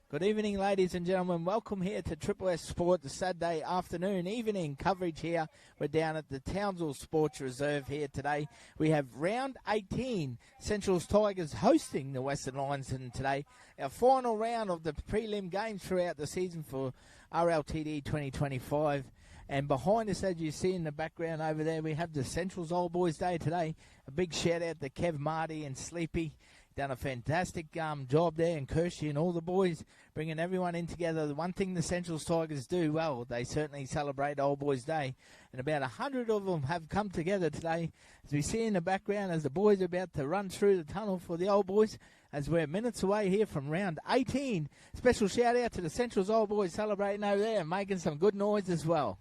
Good evening, ladies and gentlemen. Welcome here to Triple S Sport, the Saturday afternoon, evening coverage here. We're down at the Townsville Sports Reserve here today. We have round 18, Central's Tigers hosting the Western Lions today. Our final round of the prelim games throughout the season for RLTD 2025. And behind us, as you see in the background over there, we have the Central's Old Boys Day today. A big shout out to Kev, Marty and Sleepy. Done a fantastic job there, and Kirsty and all the boys bringing everyone in together. The one thing the Central's Tigers do well, they certainly celebrate Old Boys Day, and about 100 of them have come together today. As we see in the background, as the boys are about to run through the tunnel for the Old Boys, as we're minutes away here from round 18. Special shout out to the Central's Old Boys celebrating over there and making some good noise as well.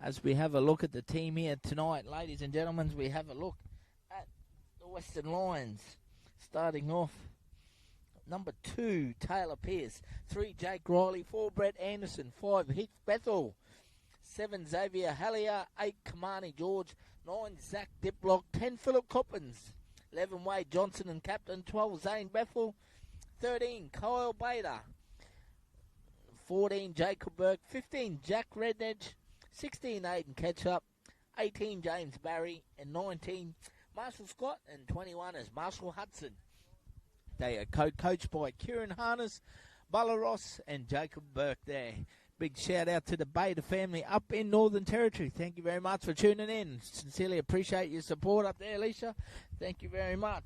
As we have a look at the team here tonight, ladies and gentlemen, we have a look at the Western Lions. Starting off, number 2, Taylor Pierce. 3, Jake Riley. 4, Brett Anderson. 5, Heath Bethel. 7, Xavier Hallier. 8, Kamani George. 9, Zach Diplock. 10, Philip Coppins. 11, Wade Johnson and captain. 12, Zane Bethel. 13, Kyle Bader. 14, Jacob Burke. 15, Jack Rednedge. 16, Aiden Ketchup, 18, James Barry, and 19, Marshall Scott, and 21 is Marshall Hudson. They are coached by Kieran Harness, Bella Ross, and Jacob Burke there. Big shout out to the Bader family up in Northern Territory. Thank you very much for tuning in. Sincerely appreciate your support up there, Alicia. Thank you very much.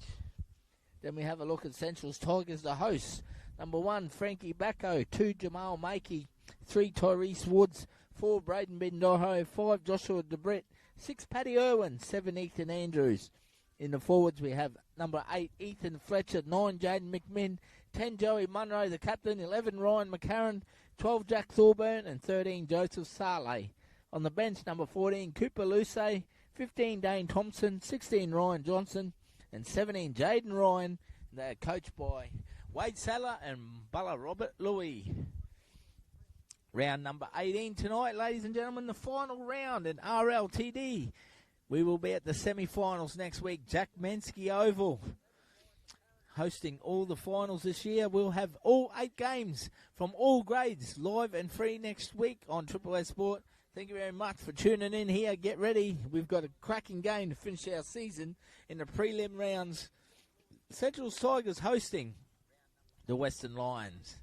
Then we have a look at Central's Tigers, the hosts. Number 1, Frankie Bacco. 2, Jamal Makey. 3, Tyrese Woods. 4, Braden Bendoho. 5, Joshua DeBrett. 6, Paddy Irwin. 7, Ethan Andrews. In the forwards, we have number 8, Ethan Fletcher. 9, Jaden McMinn. 10, Joey Munro, the captain. 11, Ryan McCarran. 12, Jack Thorburn. And 13, Joseph Saleh. On the bench, number 14, Cooper Luce. 15, Dane Thompson. 16, Ryan Johnson. And 17, Jaden Ryan. They're coached by Wade Saller and Bella Robert Louis. Round number 18 tonight, ladies and gentlemen, the final round in RLTD. We will be at the semi-finals next week. Jack Mansky Oval hosting all the finals this year. We'll have all 8 games from all grades live and free next week on Triple S Sport. Thank you very much for tuning in here. Get ready. We've got a cracking game to finish our season in the prelim rounds. Central's Tigers hosting the Western Lions.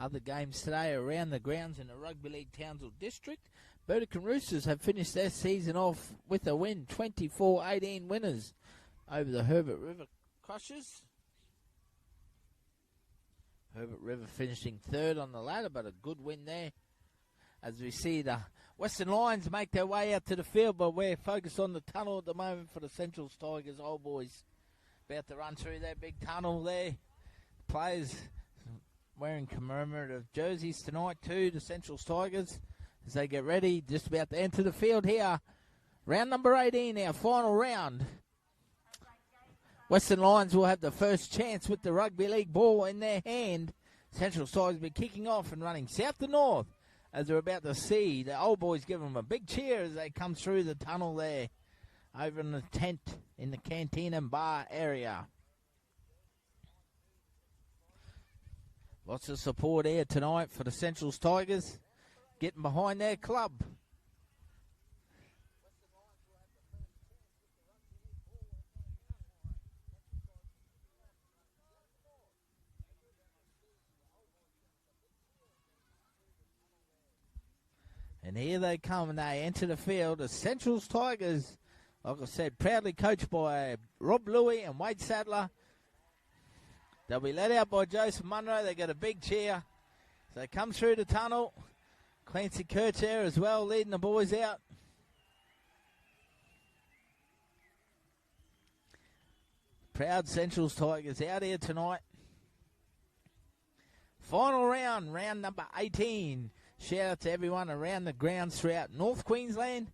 Other games today around the grounds in the Rugby League Townsville District. Burdekin Roosters have finished their season off with a win, 24-18 winners over the Herbert River Crushers. Herbert River finishing 3rd on the ladder, but a good win there. As we see the Western Lions make their way out to the field, but we're focused on the tunnel at the moment for the Central's Tigers Old Boys. About to run through that big tunnel there. Players wearing commemorative jerseys tonight too, the Central's Tigers, as they get ready, just about to enter the field here. Round number 18, our final round. Western Lions will have the first chance with the rugby league ball in their hand. Central Tigers will be kicking off and running south to north as they're about to see the old boys give them a big cheer as they come through the tunnel there over in the tent in the canteen and bar area. Lots of support here tonight for the Central Tigers getting behind their club. And here they come and they enter the field. The Central Tigers, like I said, proudly coached by Rob Louie and Wade Sadler. They'll be led out by Joseph Munro. They got a big cheer. So they come through the tunnel. Clancy Kurtz there as well, leading the boys out. Proud Central Tigers out here tonight. Final round, round number 18. Shout out to everyone around the grounds throughout North Queensland.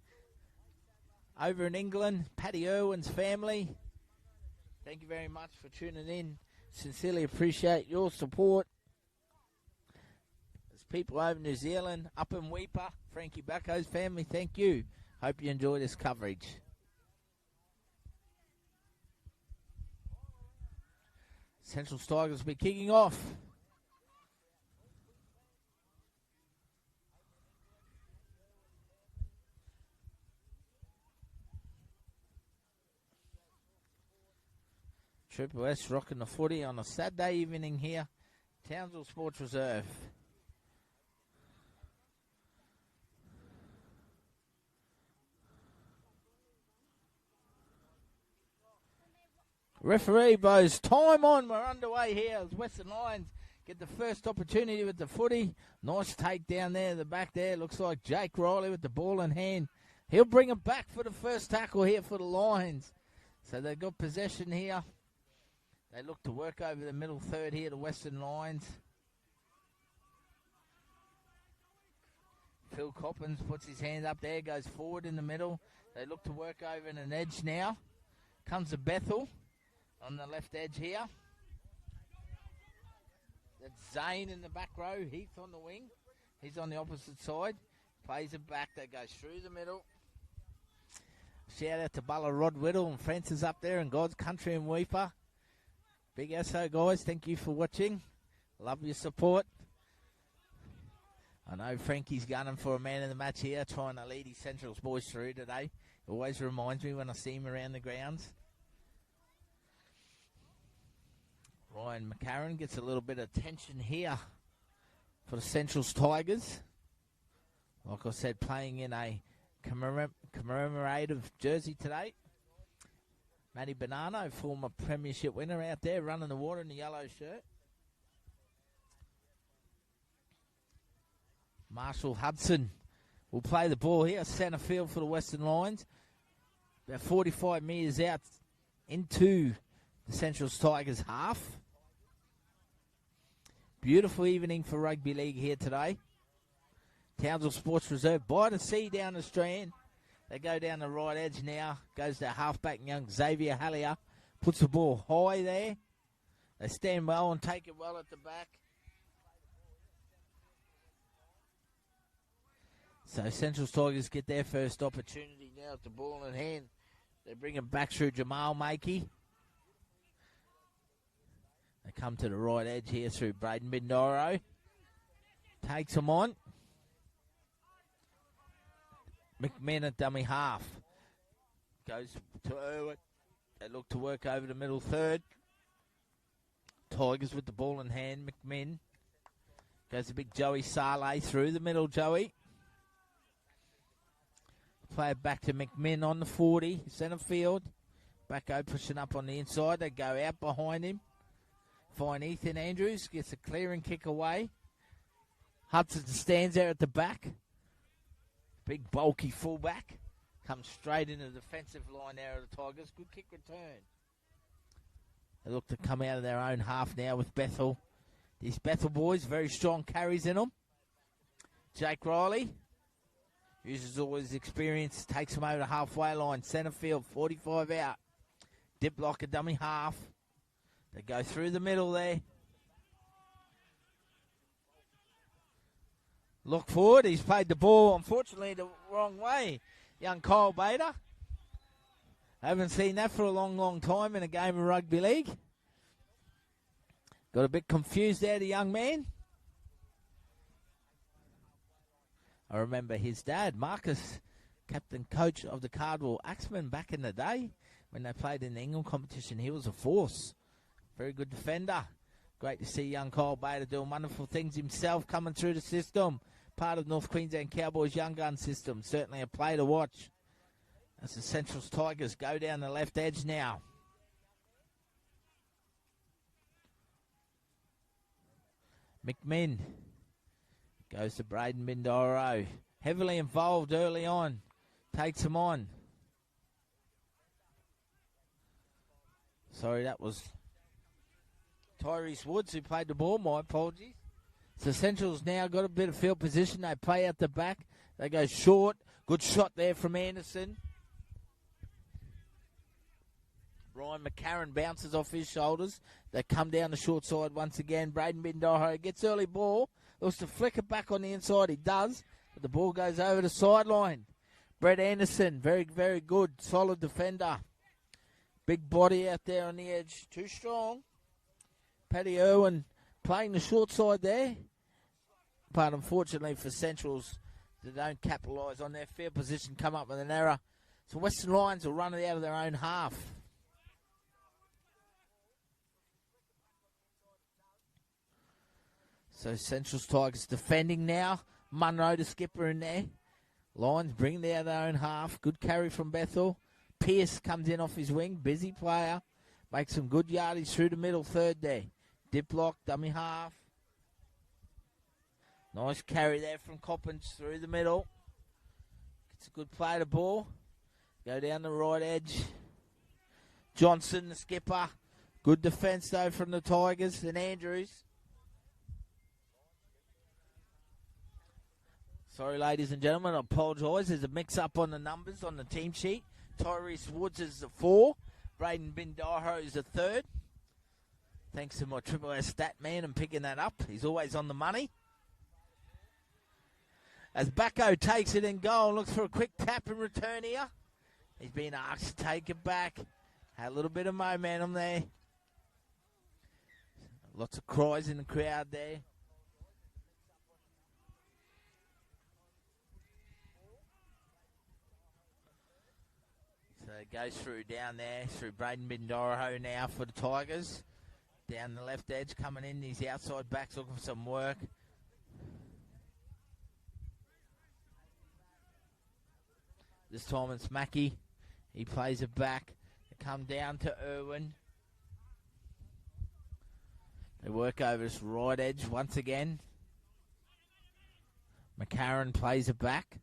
Over in England, Paddy Irwin's family. Thank you very much for tuning in. Sincerely appreciate your support. There's people over in New Zealand, up in Weipa, Frankie Bucko's family, thank you. Hope you enjoy this coverage. Central Tigers will be kicking off. Triple S rocking the footy on a Saturday evening here. Townsville Sports Reserve. Referee blows time on. We're underway here as Western Lions get the first opportunity with the footy. Nice take down there, the back there. Looks like Jake Riley with the ball in hand. He'll bring it back for the first tackle here for the Lions. So they've got possession here. They look to work over the middle third here, the Western Lions. Phil Coppins puts his hand up there, goes forward in the middle. They look to work over in an edge now. Comes to Bethel on the left edge here. That's Zane in the back row. Heath on the wing. He's on the opposite side. Plays it back. That goes through the middle. Shout out to Bella Rod Whittle and Francis up there in God's Country in Weipa. Big SO guys, thank you for watching. Love your support. I know Frankie's gunning for a man in the match here, trying to lead his Central's boys through today. It always reminds me when I see him around the grounds. Ryan McCarron gets a little bit of tension here for the Central's Tigers. Like I said, playing in a commemorative jersey today. Matty Bonanno, former premiership winner out there, running the water in the yellow shirt. Marshall Hudson will play the ball here, centre field for the Western Lions. About 45 metres out into the Central Tigers half. Beautiful evening for rugby league here today. Townsville Sports Reserve by the sea down the Strand. They go down the right edge now. Goes to halfback young Xavier Hallier. Puts the ball high there. They stand well and take it well at the back. So Central Tigers get their first opportunity now with the ball in hand. They bring it back through Jamal Makey. They come to the right edge here through Braden Bindoro. Takes them on. McMahon at dummy half. Goes to Irwin. They look to work over the middle third. Tigers with the ball in hand. McMahon. Goes to big Joey Saleh through the middle, Joey. Play it back to McMahon on the 40. Centre field. Backo pushing up on the inside. They go out behind him. Find Ethan Andrews. Gets a clearing kick away. Hudson stands there at the back. Big bulky fullback. Comes straight into the defensive line there of the Tigers. Good kick return. They look to come out of their own half now with Bethel. These Bethel boys, very strong carries in them. Jake Riley uses all his experience. Takes them over the halfway line. Centre field, 45 out. Dip block a dummy half. They go through the middle there. Look forward. He's played the ball, unfortunately, the wrong way. Young Kyle Bader. I haven't seen that for a long, long time in a game of rugby league. Got a bit confused there, the young man. I remember his dad, Marcus, captain coach of the Cardwell Axemen back in the day when they played in the England competition. He was a force. Very good defender. Great to see young Kyle Bader doing wonderful things himself, coming through the system. Part of North Queensland Cowboys young gun system. Certainly a play to watch. As the Centrals Tigers go down the left edge now. McMinn goes to Braden Bindoro. Heavily involved early on. Takes him on. Sorry, that was Tyrese Woods who played the ball. My apologies. So Central's now got a bit of field position. They play out the back. They go short. Good shot there from Anderson. Ryan McCarron bounces off his shoulders. They come down the short side once again. Braden Bindoro gets early ball. Looks to flick it back on the inside. He does. But the ball goes over the sideline. Brett Anderson, very, very good. Solid defender. Big body out there on the edge. Too strong. Paddy Irwin playing the short side there. But unfortunately for Centrals, they don't capitalise on their field position, come up with an error. So Western Lions will run it out of their own half. So Central's Tigers defending now. Munro, the skipper, in there. Lions bring it out of their own half. Good carry from Bethel. Pierce comes in off his wing. Busy player. Makes some good yardage through the middle third there. Dip lock, dummy half. Nice carry there from Coppins through the middle. It's a good play to ball. Go down the right edge. Johnson, the skipper. Good defence, though, from the Tigers and Andrews. Sorry, ladies and gentlemen, I apologise. There's a mix-up on the numbers on the team sheet. Tyrese Woods is the 4. Braden Bindoro is the 3rd. Thanks to my Triple S stat man and picking that up. He's always on the money. As Bacco takes it in goal, looks for a quick tap and return here. He's been asked to take it back. Had a little bit of momentum there. Lots of cries in the crowd there. So it goes through down there, through Braden Bindoro now for the Tigers. Down the left edge, coming in, these outside backs looking for some work. This time it's Mackey. He plays it back. They come down to Irwin. They work over this right edge once again. McCarron plays it back.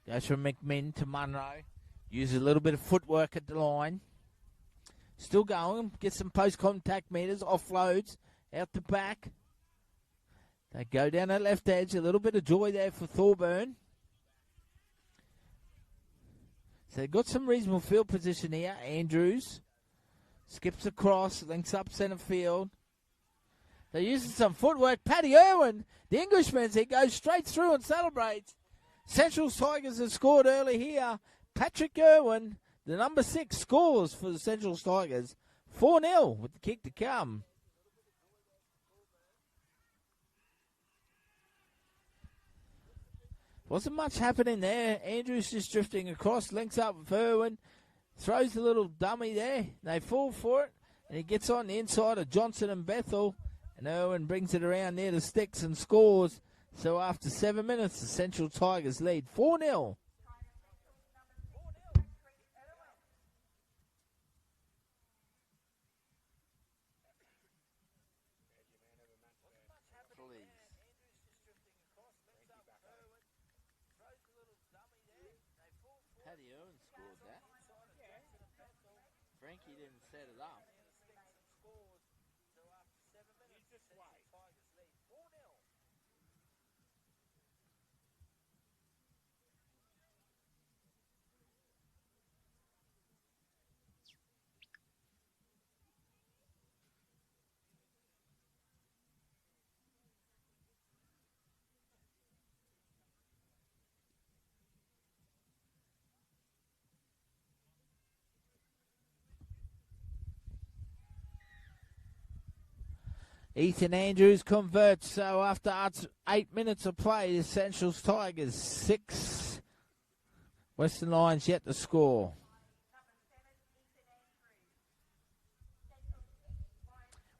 Goes from McMinn to Munro. Uses a little bit of footwork at the line. Still going. Gets some post-contact meters. Offloads out the back. They go down that left edge. A little bit of joy there for Thorburn. So they've got some reasonable field position here. Andrews skips across, links up centre field. They're using some footwork. Paddy Irwin, the Englishman, he goes straight through and celebrates. Central Tigers have scored early here. Patrick Irwin, the number 6, scores for the Central Tigers. 4-0 with the kick to come. Wasn't much happening there. Andrews just drifting across, links up with Irwin, throws a little dummy there. They fall for it, and he gets on the inside of Johnson and Bethel, and Irwin brings it around near the sticks and scores. So after 7 minutes, the Central Tigers lead 4-0. Frankie didn't set it up. Ethan Andrews converts. So after 8 minutes of play, the Centrals Tigers 6. Western Lions yet to score.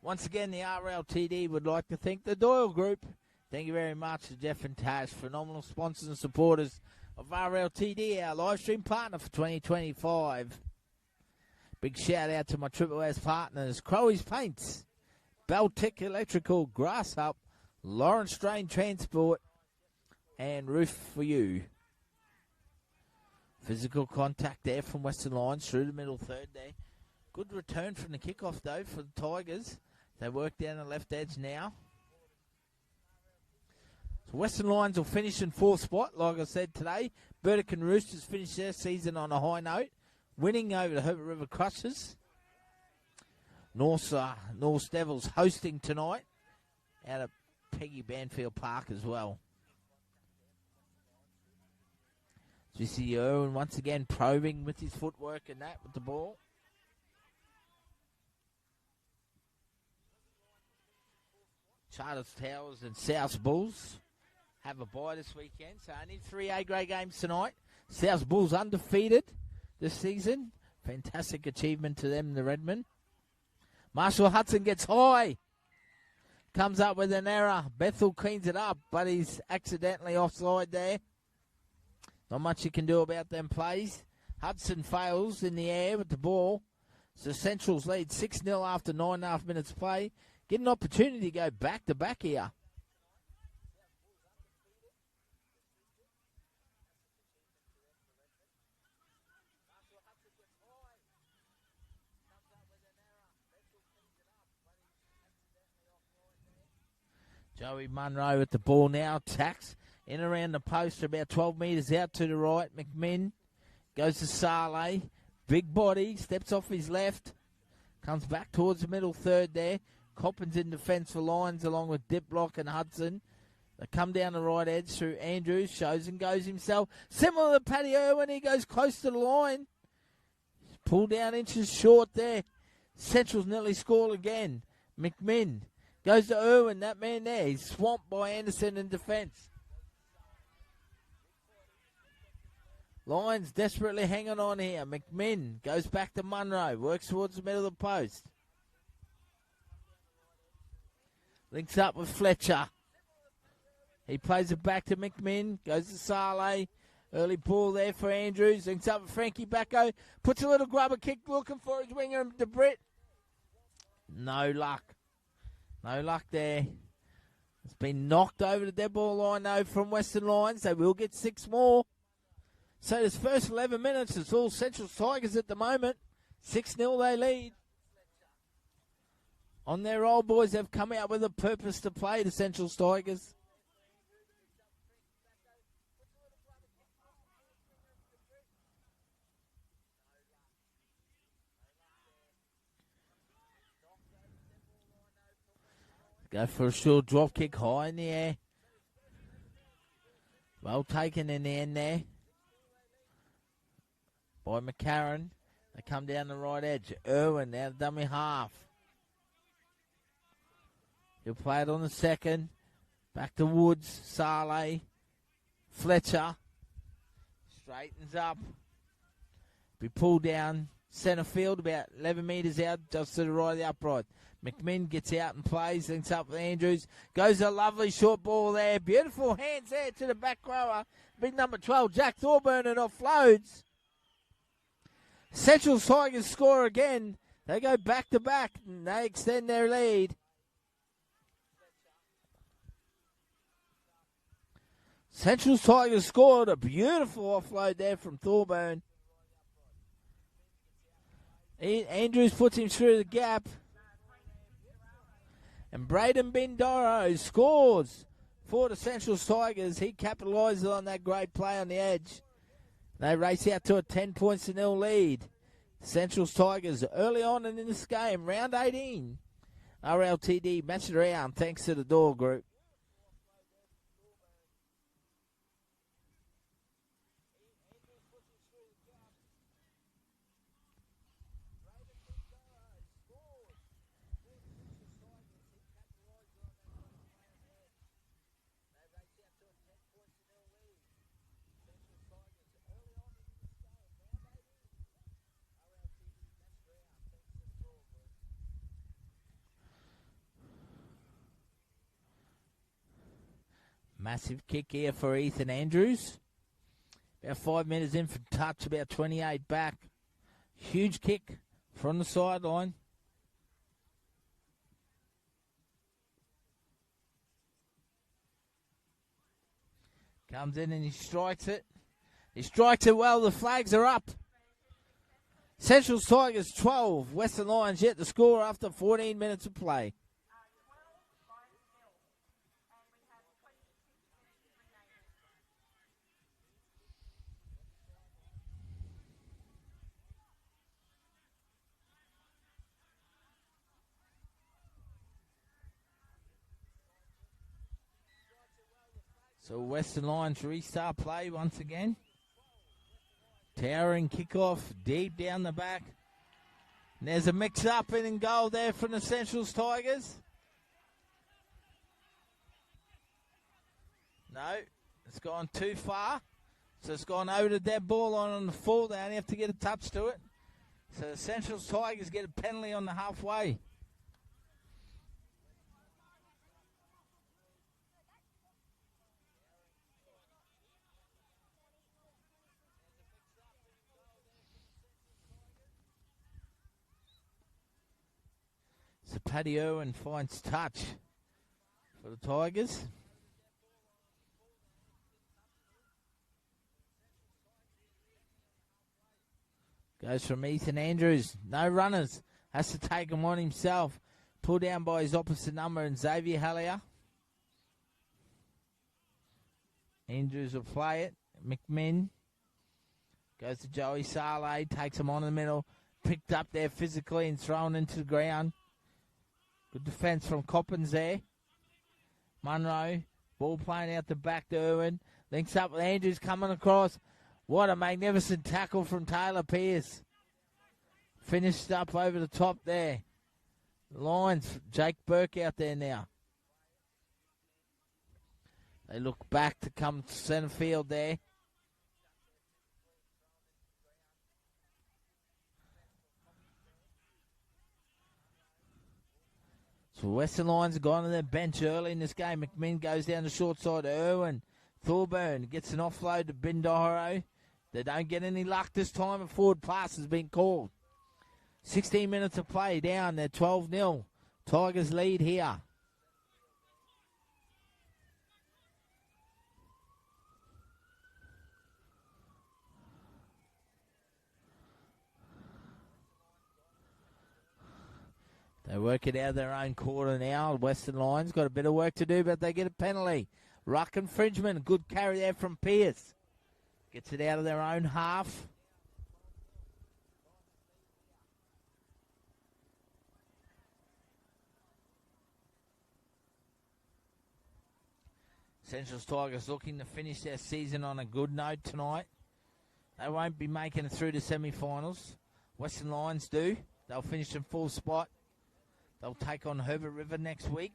Once again, the RLTD would like to thank the Doyle Group. Thank you very much to Jeff and Tash, phenomenal sponsors and supporters of RLTD, our live stream partner for 2025. Big shout out to my Triple S partners, Crowley's Paints, Beltec Electrical, Grass Up, Lawrence Drain Transport, and Roof for You. Physical contact there from Western Lions through the middle third there. Good return from the kickoff though for the Tigers. They work down the left edge now. So Western Lions will finish in 4th spot, like I said today. Burdekin Roosters finished their season on a high note, winning over the Herbert River Crushers. North Devils hosting tonight out of Peggy Banfield Park as well. So you see Irwin once again probing with his footwork and that with the ball. Charters Towers and South Bulls have a bye this weekend, so only 3 A-grade games tonight. South Bulls undefeated this season. Fantastic achievement to them, the Redmen. Marshall Hudson gets high. Comes up with an error. Bethel cleans it up, but he's accidentally offside there. Not much you can do about them plays. Hudson fails in the air with the ball. So Centrals lead 6-0 after 9.5 minutes play. Get an opportunity to go back-to-back here. Joey Munro with the ball now. Tacks in around the post, about 12 metres out to the right. McMinn goes to Saleh. Big body, steps off his left. Comes back towards the middle third there. Coppins in defence for Lions along with Diplock and Hudson. They come down the right edge through Andrews. Shows and goes himself. Similar to Paddy Irwin, he goes close to the line. Pulled down inches short there. Central's nearly scored again. McMinn goes to Irwin, that man there. He's swamped by Anderson in defence. Lions desperately hanging on here. McMinn goes back to Munro. Works towards the middle of the post. Links up with Fletcher. He plays it back to McMinn. Goes to Saleh. Early ball there for Andrews. Links up with Frankie Bacco. Puts a little grubber kick looking for his winger, DeBritt. No luck. No luck there. It's been knocked over the dead ball line, though, from Western Lions. They will get 6 more. So this first 11 minutes, it's all Central Tigers at the moment. 6-0 they lead. On their old boys, they've come out with a purpose to play, the Central Tigers. Go for a short drop kick high in the air. Well taken in the end there by McCarron. They come down the right edge. Irwin now dummy half. He'll play it on the second. Back to Woods. Saleh. Fletcher. Straightens up. Be pulled down centre field about 11 metres out just to the right of the upright. McMinn gets out and plays, links up with Andrews. Goes a lovely short ball there. Beautiful hands there to the back rower. Big number 12, Jack Thorburn, and offloads. Central Tigers score again. They go back-to-back, and they extend their lead. Central Tigers scored a beautiful offload there from Thorburn. Andrews puts him through the gap. And Braden Bindoro scores for the Central Tigers. He capitalises on that great play on the edge. They race out to a 10-0 lead. Central Tigers early on in this game, round 18. RLTD match it around thanks to the Door Group. Massive kick here for Ethan Andrews. About 5 minutes in for touch, about 28 back. Huge kick from the sideline. Comes in and he strikes it. He strikes it well. The flags are up. Central Tigers 12. Western Lions yet to score after 14 minutes of play. So Western Lions restart play once again. Towering kickoff deep down the back. And there's a mix-up in goal there from the Centrals Tigers. No, it's gone too far. So it's gone over the dead ball line on the full. They only have to get a touch to it. So the Centrals Tigers get a penalty on the halfway. So Paddy Irwin finds touch for the Tigers. Goes from Ethan Andrews. No runners. Has to take him on himself. Pulled down by his opposite number and Xavier Hallier. Andrews will play it. McMinn. Goes to Joey Saleh. Takes him on in the middle. Picked up there physically and thrown into the ground. Good defence from Coppins there. Munro, ball playing out the back to Irwin. Links up with Andrews coming across. What a magnificent tackle from Taylor Pierce. Finished up over the top there. Lions, Jake Burke out there now. They look back to come to centre field there. So Western Lions have gone to their bench early in this game. McMinn goes down the short side to Irwin. Thorburn gets an offload to Bindoro. They don't get any luck this time. A forward pass has been called. 16 minutes of play down. They're 12-0. Tigers lead here. They work it out of their own quarter now. Western Lions got a bit of work to do, but they get a penalty. Ruck infringement. Good carry there from Pierce. Gets it out of their own half. Central Tigers looking to finish their season on a good note tonight. They won't be making it through the semi-finals. Western Lions do. They'll finish in full spot. They'll take on Herbert River next week.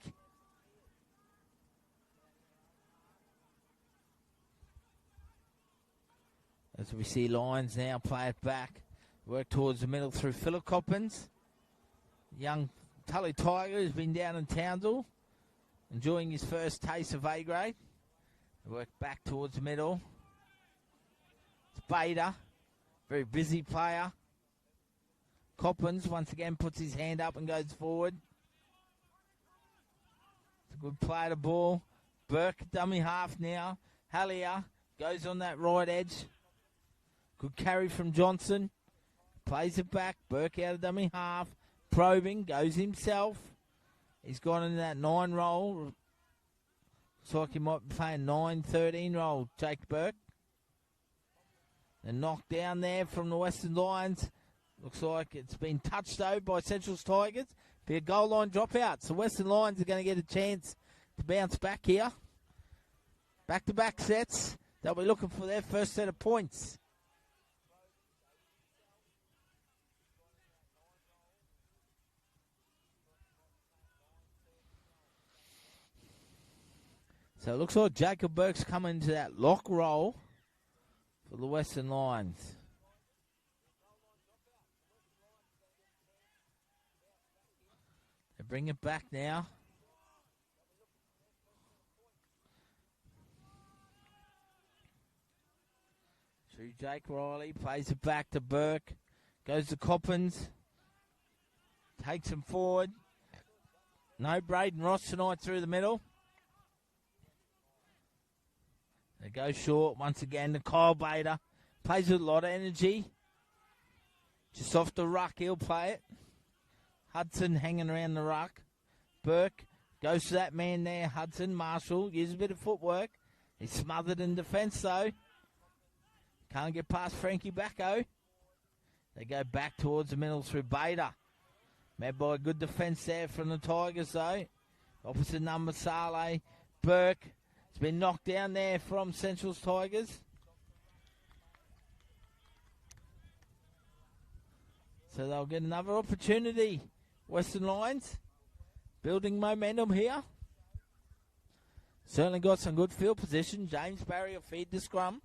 As we see Lions now play it back. Work towards the middle through Philip Coppins. Young Tully Tiger has been down in Townsville, enjoying his first taste of A grade. Work back towards the middle. It's Bader, very busy player. Coppins once again puts his hand up and goes forward. It's a good play to ball. Burke, dummy half now. Hallier goes on that right edge. Good carry from Johnson. Plays it back. Burke out of dummy half. Probing, goes himself. He's gone into that 9 roll. Looks like he might be playing 9-13 roll, Jake Burke. The knock down there from the Western Lions. Looks like it's been touched though by Central's Tigers. Be a goal line dropout. So Western Lions are going to get a chance to bounce back here. Back-to-back sets. They'll be looking for their first set of points. So it looks like Jacob Burke's coming into that lock roll for the Western Lions. They bring it back now. Jake Riley. Plays it back to Burke. Goes to Coppins. Takes him forward. No Braden Ross tonight through the middle. They go short once again to Kyle Bader. Plays with a lot of energy. Just off the ruck, he'll play it. Hudson hanging around the ruck. Burke goes to that man there. Hudson, Marshall, uses a bit of footwork. He's smothered in defence though. Can't get past Frankie Bacco. They go back towards the middle through Bader. Made by a good defence there from the Tigers though. Opposite number Saleh. Burke. It's been knocked down there from Central's Tigers. So they'll get another opportunity. Western Lions building momentum here. Certainly got some good field position. James Barry will feed the scrum.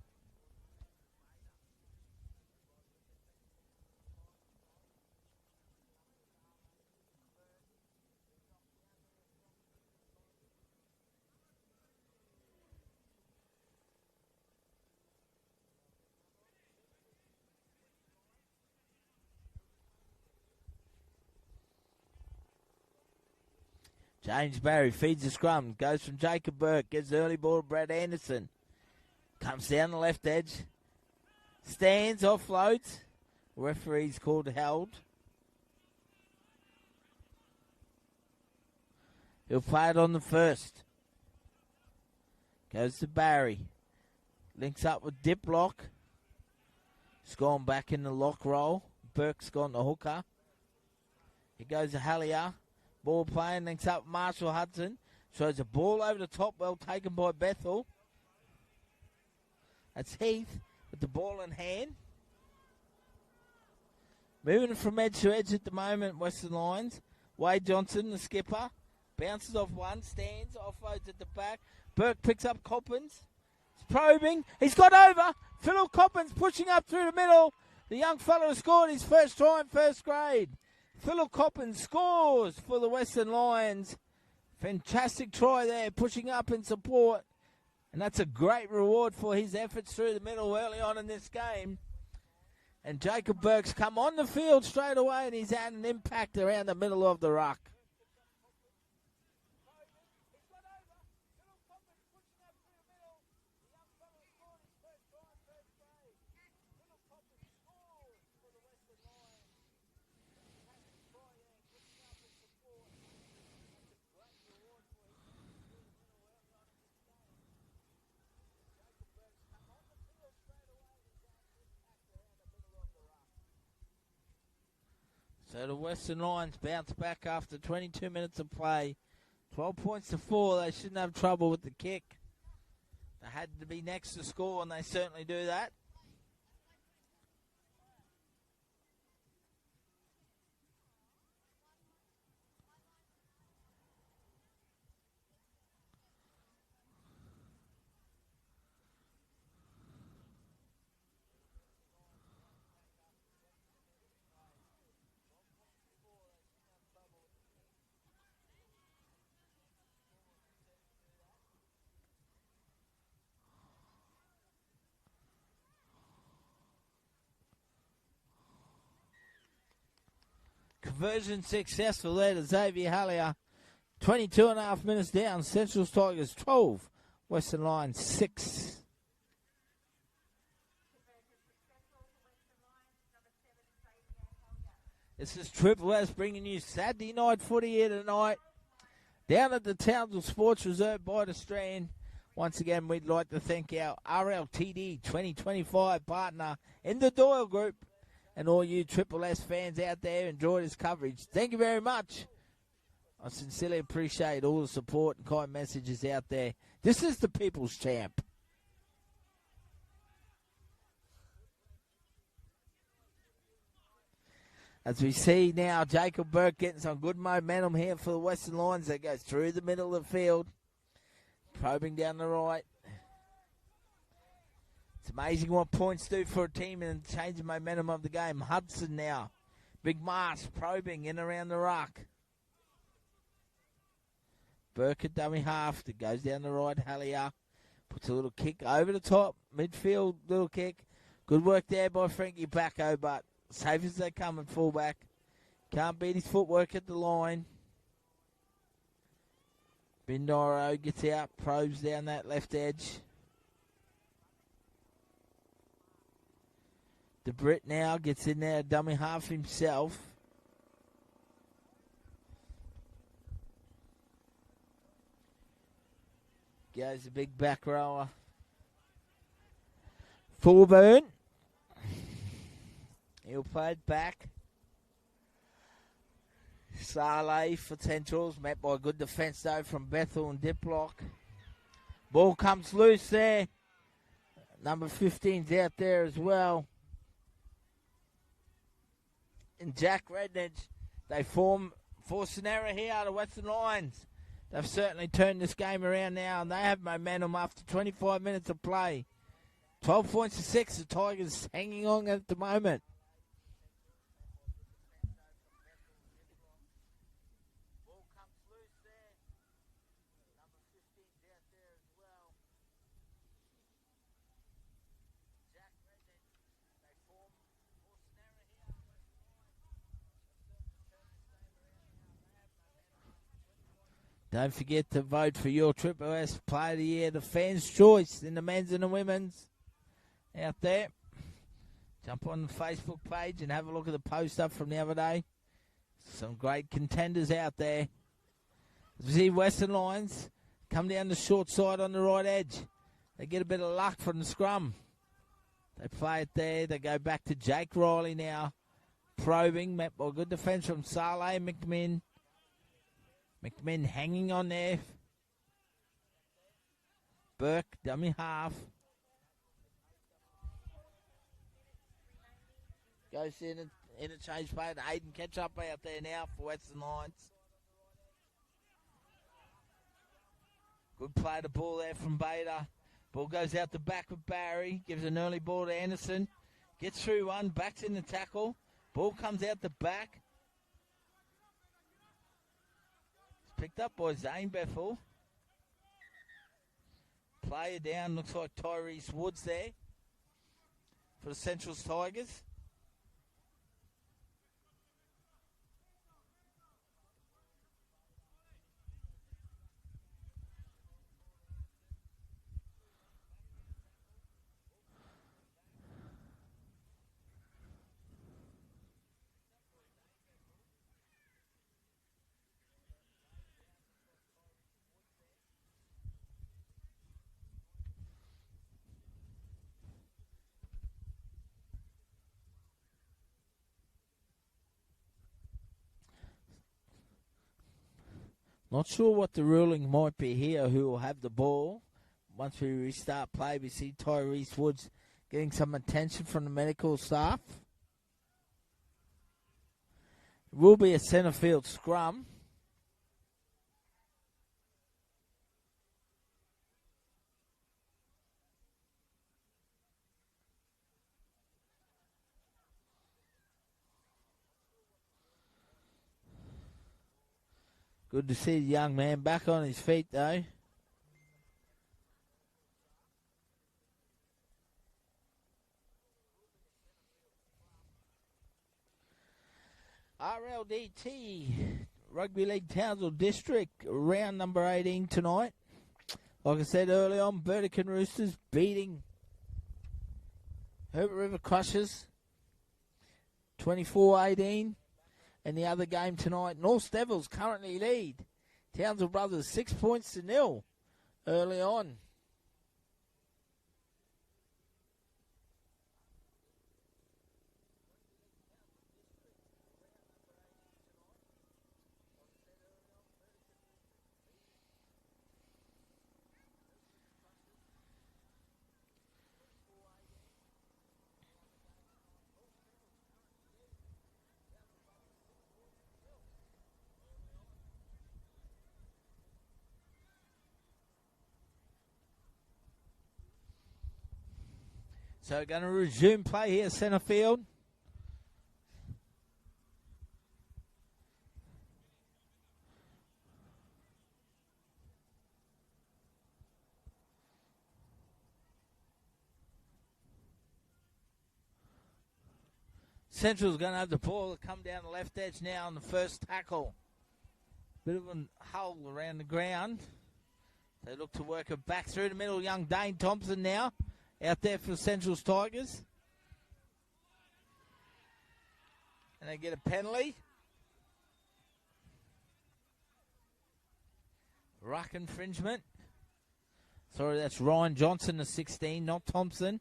James Barry feeds the scrum. Goes from Jacob Burke. Gives the early ball to Brad Anderson. Comes down the left edge. Stands, offloads. Referee's called held. He'll play it on the first. Goes to Barry. Links up with Diplock. He's gone back in the lock roll. Burke's gone to hooker. He goes to Hallier. Ball playing, links up Marshall Hudson. Throws a ball over the top, well taken by Bethel. That's Heath with the ball in hand. Moving from edge to edge at the moment, Western Lions. Wade Johnson, the skipper. Bounces off one, stands, offloads at the back. Burke picks up Coppins. He's probing. He's got over. Philip Coppins pushing up through the middle. The young fellow has scored his first try in first grade. Philip Coppins scores for the Western Lions. Fantastic try there, pushing up in support. And that's a great reward for his efforts through the middle early on in this game. And Jacob Burke's come on the field straight away, and he's had an impact around the middle of the ruck. So the Western Lions bounce back after 22 minutes of play. 12 points to 4. They shouldn't have trouble with the kick. They had to be next to score, and they certainly do that. Conversion successful there to Xavier Hallier. 22 and a half minutes down. Central Tigers 12. Western Lions 6. This is Triple S bringing you Saturday night footy here tonight. Down at the Townsville Sports Reserve by the Strand. Once again, we'd like to thank our RLTD 2025 partner in the Doyle Group. And all you Triple S fans out there, enjoy this coverage. Thank you very much. I sincerely appreciate all the support and kind messages out there. This is the People's Champ. As we see now, Jacob Burke getting some good momentum here for the Western Lions. That goes through the middle of the field. Probing down the right. It's amazing what points do for a team and change the momentum of the game. Hudson now. Big Marsh probing in around the ruck. Burke at dummy half. That goes down the right. Hallier puts a little kick over the top. Midfield, little kick. Good work there by Frankie Bacco, but safe as they come at fullback. Can't beat his footwork at the line. Bindoro gets out, probes down that left edge. The Brit now gets in there, dummy half himself. Goes the big back rower. Fulburn. He'll play it back. Saleh for Centrals, met by a good defence though from Bethel and Diplock. Ball comes loose there. Number 15's out there as well. And Jack Rednedge, they force an error here out of Western Lions. They've certainly turned this game around now, and they have momentum after 25 minutes of play. 12 points to 6, the Tigers hanging on at the moment. Don't forget to vote for your Triple S Player of the Year, the fans' choice in the men's and the women's out there. Jump on the Facebook page and have a look at the post up from the other day. Some great contenders out there. See Western Lions come down the short side on the right edge. They get a bit of luck from the scrum. They play it there. They go back to Jake Riley now. Probing, met by good defence from Saleh and McMinn. McMinn hanging on there. Burke, dummy half. Goes in and interchange play. Aiden catch up out there now for Western Lions. Good play to ball there from Bader. Ball goes out the back with Barry. Gives an early ball to Anderson. Gets through one. Backs in the tackle. Ball comes out the back. Picked up by Zane Bethel. Player down, looks like Tyrese Woods there for the Centrals Tigers. Not sure what the ruling might be here, who will have the ball. Once we restart play, we see Tyrese Woods getting some attention from the medical staff. It will be a centre field scrum. Good to see the young man back on his feet, though. RLTD, Rugby League Townsville District, round number 18 tonight. Like I said early on, Burdekin Roosters beating Herbert River Crushers 24-18. And the other game tonight, North Devils currently lead Townsville Brothers 6 points to 0 early on. So going to resume play here, centre field. Central's going to have the ball to come down the left edge now on the first tackle. Bit of a hole around the ground. They look to work it back through the middle. Young Dane Thompson now out there for Central's Tigers. And they get a penalty. Ruck infringement. Sorry, that's Ryan Johnson, the 16, not Thompson.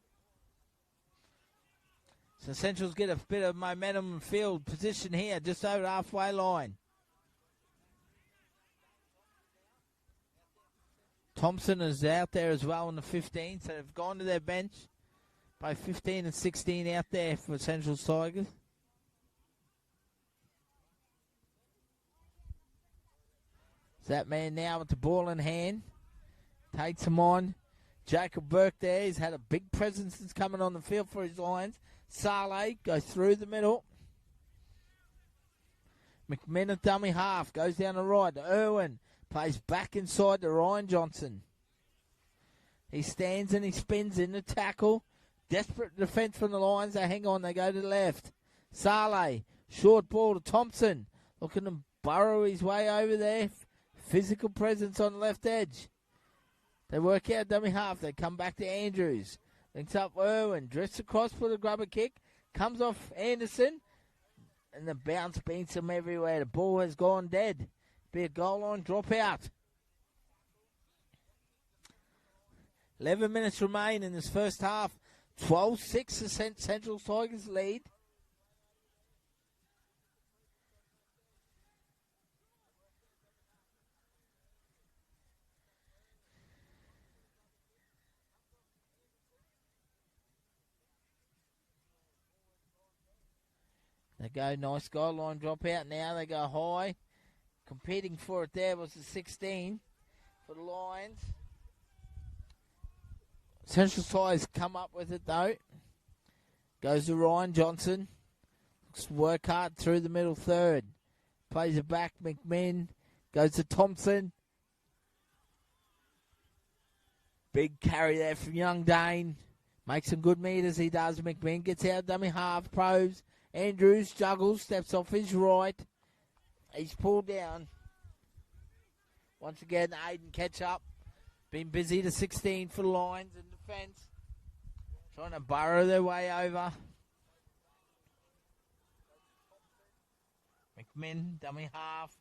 So Central's get a bit of momentum and field position here, just over the halfway line. Thompson is out there as well in the 15, so they've gone to their bench by 15 and 16 out there for Central's Tigers. That man now with the ball in hand. Takes him on. Jacob Burke there. He's had a big presence since coming on the field for his Lions. Saleh goes through the middle. McMinn at dummy half. Goes down the right. Irwin plays back inside to Ryan Johnson. He stands and he spins in the tackle. Desperate defence from the Lions. They hang on. They go to the left. Saleh. Short ball to Thompson. Looking to burrow his way over there. Physical presence on the left edge. They work out dummy half. They come back to Andrews. Links up Irwin. Drifts across for the grubber kick. Comes off Anderson. And the bounce beats him everywhere. The ball has gone dead. Be a goal line dropout. 11 minutes remain in this first half. 12-6 Central Tigers lead. They go nice goal line drop out now. They go high. Competing for it there was the 16 for the Lions. Central Tigers come up with it though. Goes to Ryan Johnson. Looks to work hard through the middle third. Plays it back. McMinn goes to Thompson. Big carry there from young Dane. Makes some good meters he does. McMinn gets out dummy half. Probes. Andrews juggles, steps off his right. He's pulled down. Once again, Aiden catch up. Been busy to 16 for the Lions in defence. Trying to burrow their way over. McMinn, dummy half.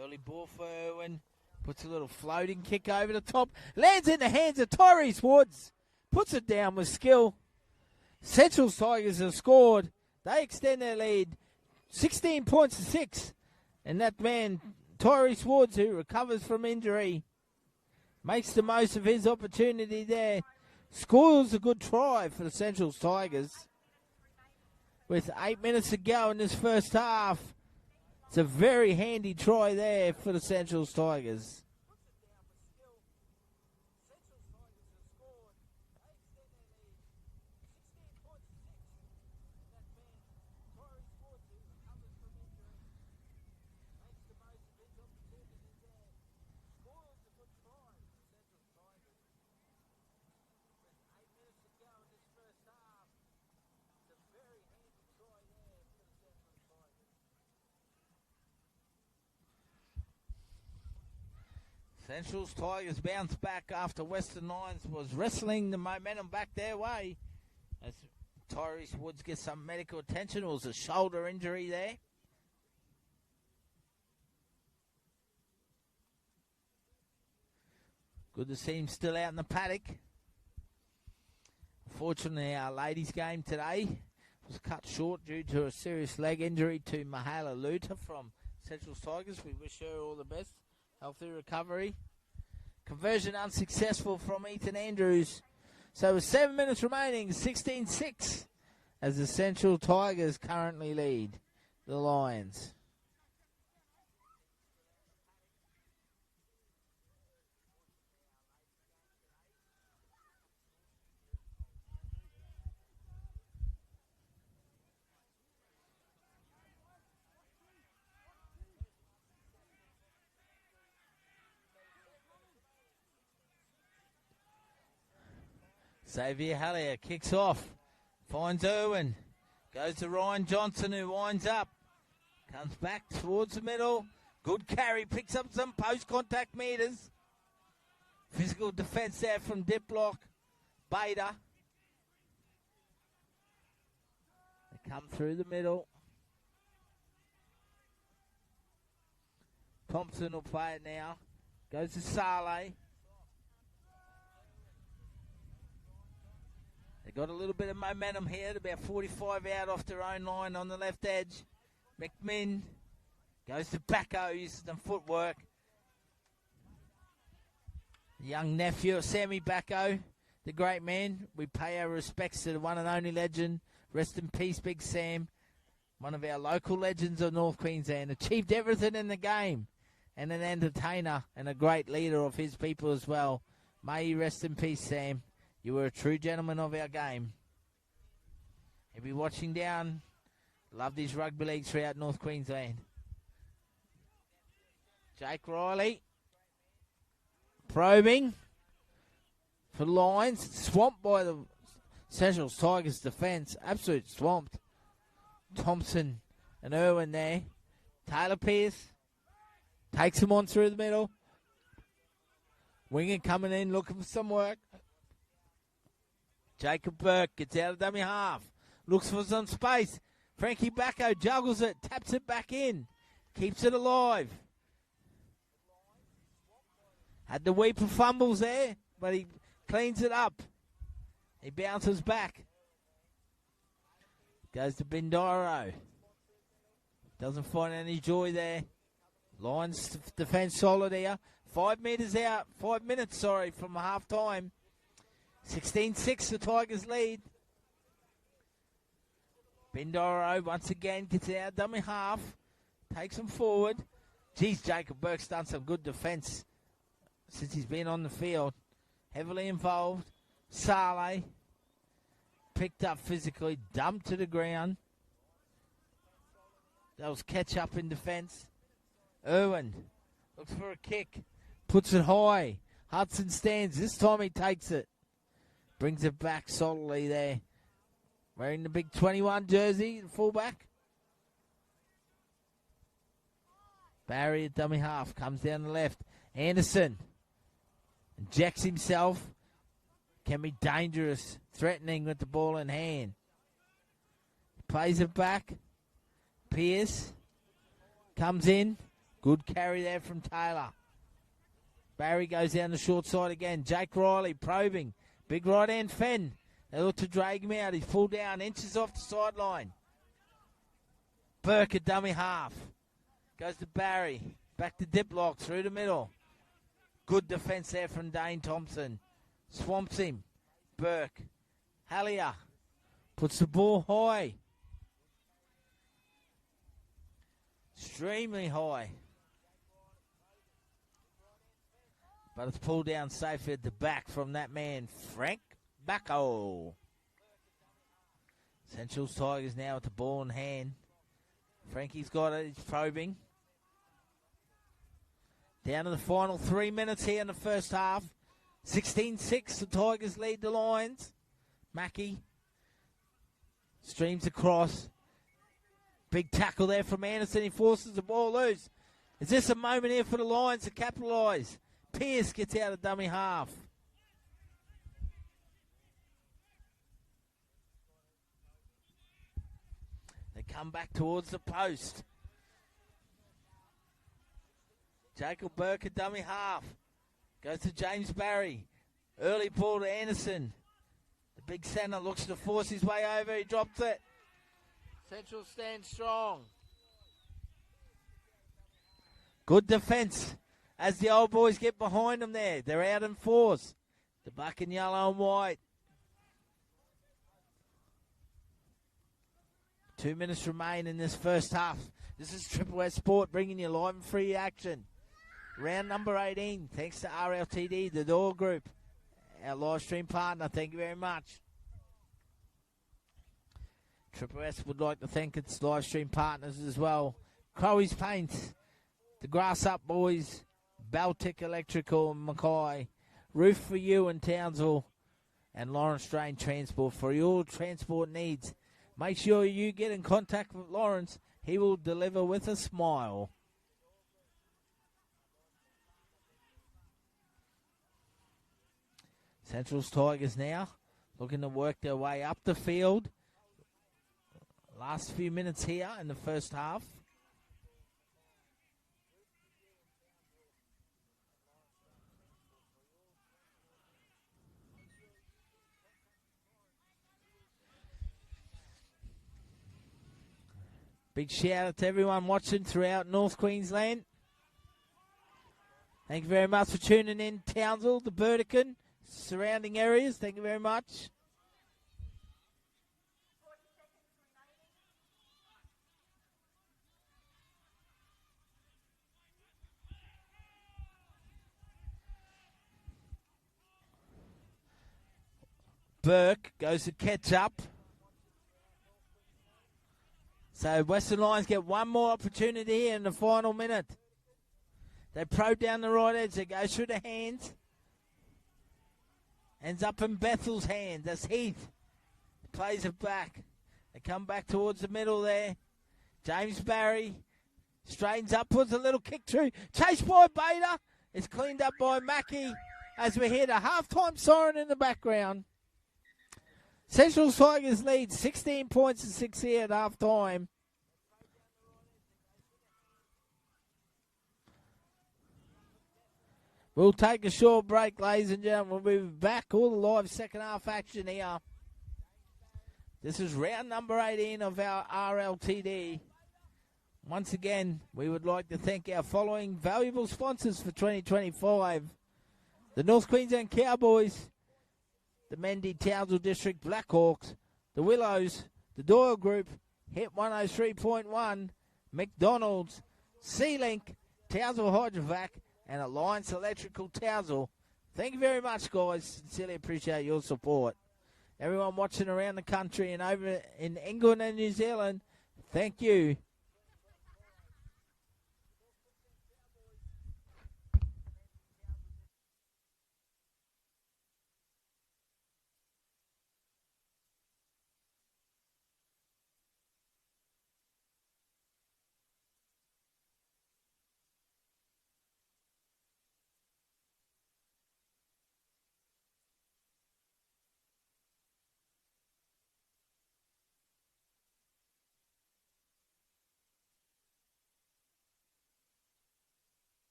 Early ball for Irwin. Puts a little floating kick over the top. Lands in the hands of Tyrese Woods. Puts it down with skill. Central Tigers have scored. They extend their lead 16 points to 6. And that man, Tyrese Woods, who recovers from injury, makes the most of his opportunity there. Scores a good try for the Central Tigers. With 8 minutes to go in this first half. It's a very handy try there for the Central Tigers. Central's Tigers bounce back after Western Lions was wrestling the momentum back their way. As Tyrese Woods gets some medical attention. It was a shoulder injury there. Good to see him still out in the paddock. Unfortunately, our ladies' game today was cut short due to a serious leg injury to Mahala Luta from Central Tigers. We wish her all the best. Healthy recovery. Conversion unsuccessful from Ethan Andrews. So with 7 minutes remaining, 16-6 as the Central Tigers currently lead the Lions. Xavier Hallier kicks off. Finds Irwin. Goes to Ryan Johnson, who winds up. Comes back towards the middle. Good carry. Picks up some post-contact meters. Physical defense there from Diplock. Bader. They come through the middle. Thompson will play it now. Goes to Saleh. They got a little bit of momentum here. About 45 out off their own line on the left edge. McMinn goes to Backo. Uses some footwork. The young nephew of Sammy Backo, the great man. We pay our respects to the one and only legend. Rest in peace, Big Sam. One of our local legends of North Queensland. Achieved everything in the game. And an entertainer and a great leader of his people as well. May you rest in peace, Sam. You were a true gentleman of our game. He'll be watching down. Loved his rugby league throughout North Queensland. Jake Riley. Probing. For the Lions. Swamped by the Central Tigers defence. Absolute swamped. Thompson and Irwin there. Taylor Pierce. Takes him on through the middle. Winger coming in, looking for some work. Jacob Burke gets out of dummy half. Looks for some space. Frankie Backo juggles it, taps it back in. Keeps it alive. Had the Weeper fumbles there, but he cleans it up. He bounces back. Goes to Bindaro. Doesn't find any joy there. Lions defence solid here. 5 minutes from half time. 16-6 the Tigers lead. Bindaro once again gets out dummy half. Takes him forward. Geez, Jacob Burke's done some good defence since he's been on the field. Heavily involved. Saleh. Picked up physically. Dumped to the ground. That was catch up in defence. Irwin looks for a kick. Puts it high. Hudson stands. This time he takes it. Brings it back solidly there. Wearing the big 21 jersey, the fullback. Barry at dummy half. Comes down the left. Anderson injects himself. Can be dangerous. Threatening with the ball in hand. Plays it back. Pierce comes in. Good carry there from Taylor. Barry goes down the short side again. Jake Riley probing. Big right hand Fenn. They look to drag him out. He's pulled down inches off the sideline. Burke at dummy half. Goes to Barry. Back to Diplock through the middle. Good defence there from Dane Thompson. Swamps him. Burke. Hallier. Puts the ball high. Extremely high. But it's pulled down safely at the back from that man, Frank Backo. Central Tigers now with the ball in hand. Frankie's got it. He's probing. Down to the final 3 minutes here in the first half. 16-6, the Tigers lead the Lions. Mackey streams across. Big tackle there from Anderson. He forces the ball loose. Is this a moment here for the Lions to capitalise? Pierce gets out of dummy half. They come back towards the post. Jacob Burke at dummy half. Goes to James Barry. Early ball to Anderson. The big centre looks to force his way over. He drops it. Central stands strong. Good defence as the old boys get behind them there. They're out in force. The black and yellow and white. 2 minutes remain in this first half. This is Triple S Sport bringing you live and free action. Round number 18. Thanks to RLTD, the Door Group, our live stream partner. Thank you very much. Triple S would like to thank its live stream partners as well. Crowie's Paints, the Grass Up Boys, Baltic Electrical in Mackay, Roof for You in Townsville, and Lawrence Drain Transport for your transport needs. Make sure you get in contact with Lawrence. He will deliver with a smile. Central's Tigers now looking to work their way up the field. Last few minutes here in the first half. Big shout out to everyone watching throughout North Queensland. Thank you very much for tuning in, Townsville, the Burdekin, surrounding areas. Thank you very much. Burke goes to catch up. So Western Lions get one more opportunity here in the final minute. They probe down the right edge. They go through the hands. Ends up in Bethel's hands. That's Heath. Plays it back. They come back towards the middle there. James Barry straightens upwards. A little kick through. Chased by Bader. It's cleaned up by Mackey as we hear the halftime siren in the background. Central Tigers lead 16 points to 6 here at halftime. We'll take a short break, ladies and gentlemen. We'll be back. All the live second half action here. This is round number 18 of our RLTD. Once again, we would like to thank our following valuable sponsors for 2025. The North Queensland Cowboys, the Mendy Townsville District Blackhawks, the Willows, the Doyle Group, Hit 103.1, McDonald's, C-Link, Townsville Hydrovac, and Alliance Electrical Townsville. Thank you very much, guys. Sincerely appreciate your support. Everyone watching around the country and over in England and New Zealand, thank you.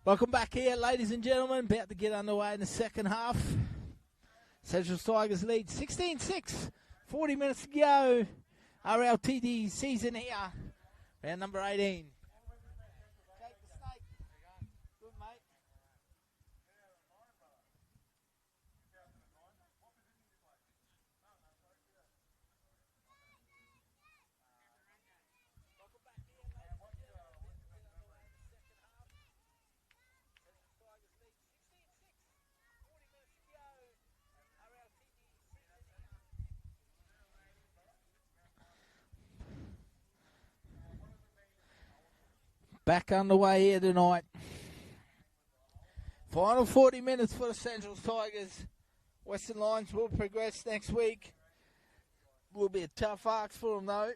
Welcome back here, ladies and gentlemen. About to get underway in the second half. Central Tigers lead 16-6. 40 minutes to go. RLTD season here. Round number 18. Back underway here tonight. Final 40 minutes for the Central Tigers. Western Lions will progress next week. Will be a tough ask for them though.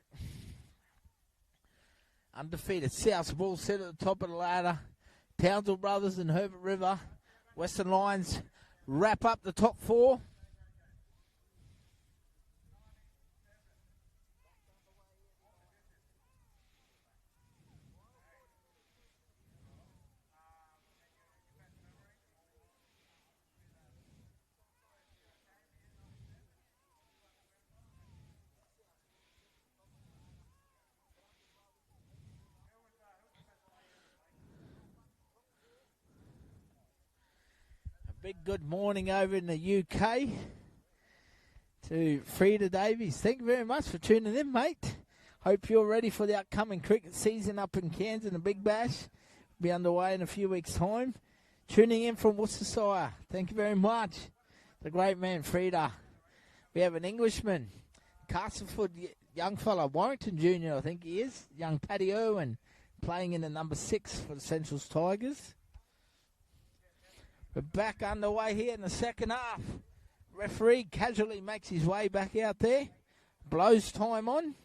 Undefeated South Bull sit at the top of the ladder. Townsville Brothers and Herbert River. Western Lions wrap up the top four. Big good morning over in the UK to Frida Davies. Thank you very much for tuning in, mate. Hope you're ready for the upcoming cricket season up in Cairns in the Big Bash. Be underway in a few weeks' time. Tuning in from Worcestershire. Thank you very much. The great man, Frida. We have an Englishman, Castleford young fella, Warrington Jr., I think he is. Young Paddy Irwin, playing in the number 6 for the Central Tigers. We're back underway here in the second half. Referee casually makes his way back out there. Blows time on.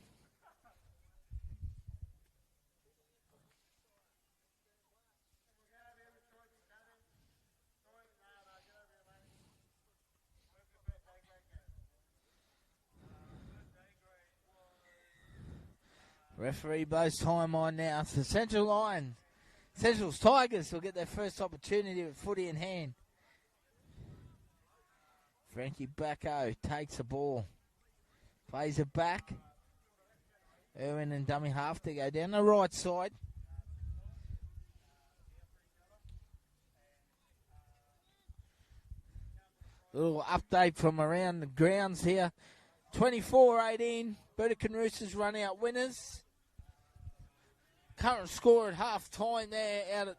Referee blows time on now. So Central Lions. Central Tigers will get their first opportunity with footy in hand. Frankie Bacco takes the ball. Plays it back. Irwin and dummy half to go down the right side. Little update from around the grounds here. 24-18. Burdekin Roosters run out winners. Current score at half-time there out at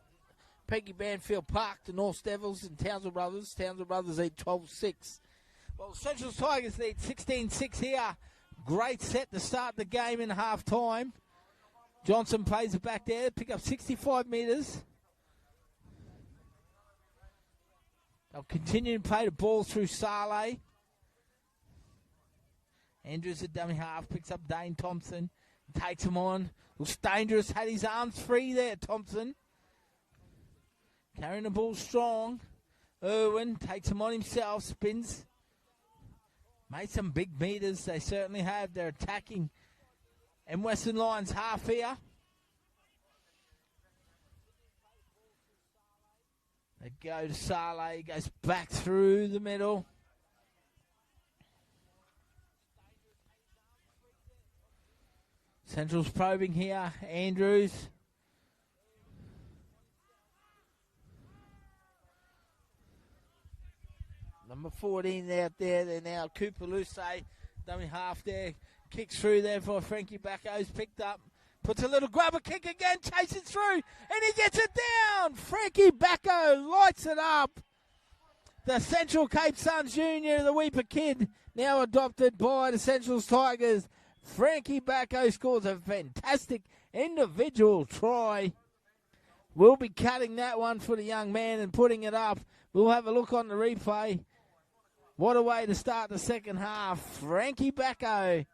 Peggy Banfield Park, the North Devils and Townsville Brothers. Townsville Brothers lead 12-6. Well, Central Tigers lead 16-6 here. Great set to start the game in half-time. Johnson plays it back there, pick up 65 metres. They'll continue to play the ball through Saleh. Andrews at dummy half, picks up Dane Thompson, takes him on. Looks dangerous, had his arms free there, Thompson. Carrying the ball strong. Irwin takes him on himself, spins. Made some big meters, they certainly have. They're attacking. And Western Lions half here. They go to Saleh, he goes back through the middle. Central's probing here. Andrews. Number 14 out there. They're now Cooper Luce. Dummy half there. Kicks through there for Frankie Bacco's picked up. Puts a little grubber kick again. Chases through. And he gets it down. Frankie Bacco lights it up. The Central Cape Suns Junior, the Weeper kid, now adopted by the Central Tigers. Frankie Bacco scores a fantastic individual try. We'll be cutting that one for the young man and putting it up. We'll have a look on the replay. What a way to start the second half. Frankie Bacco.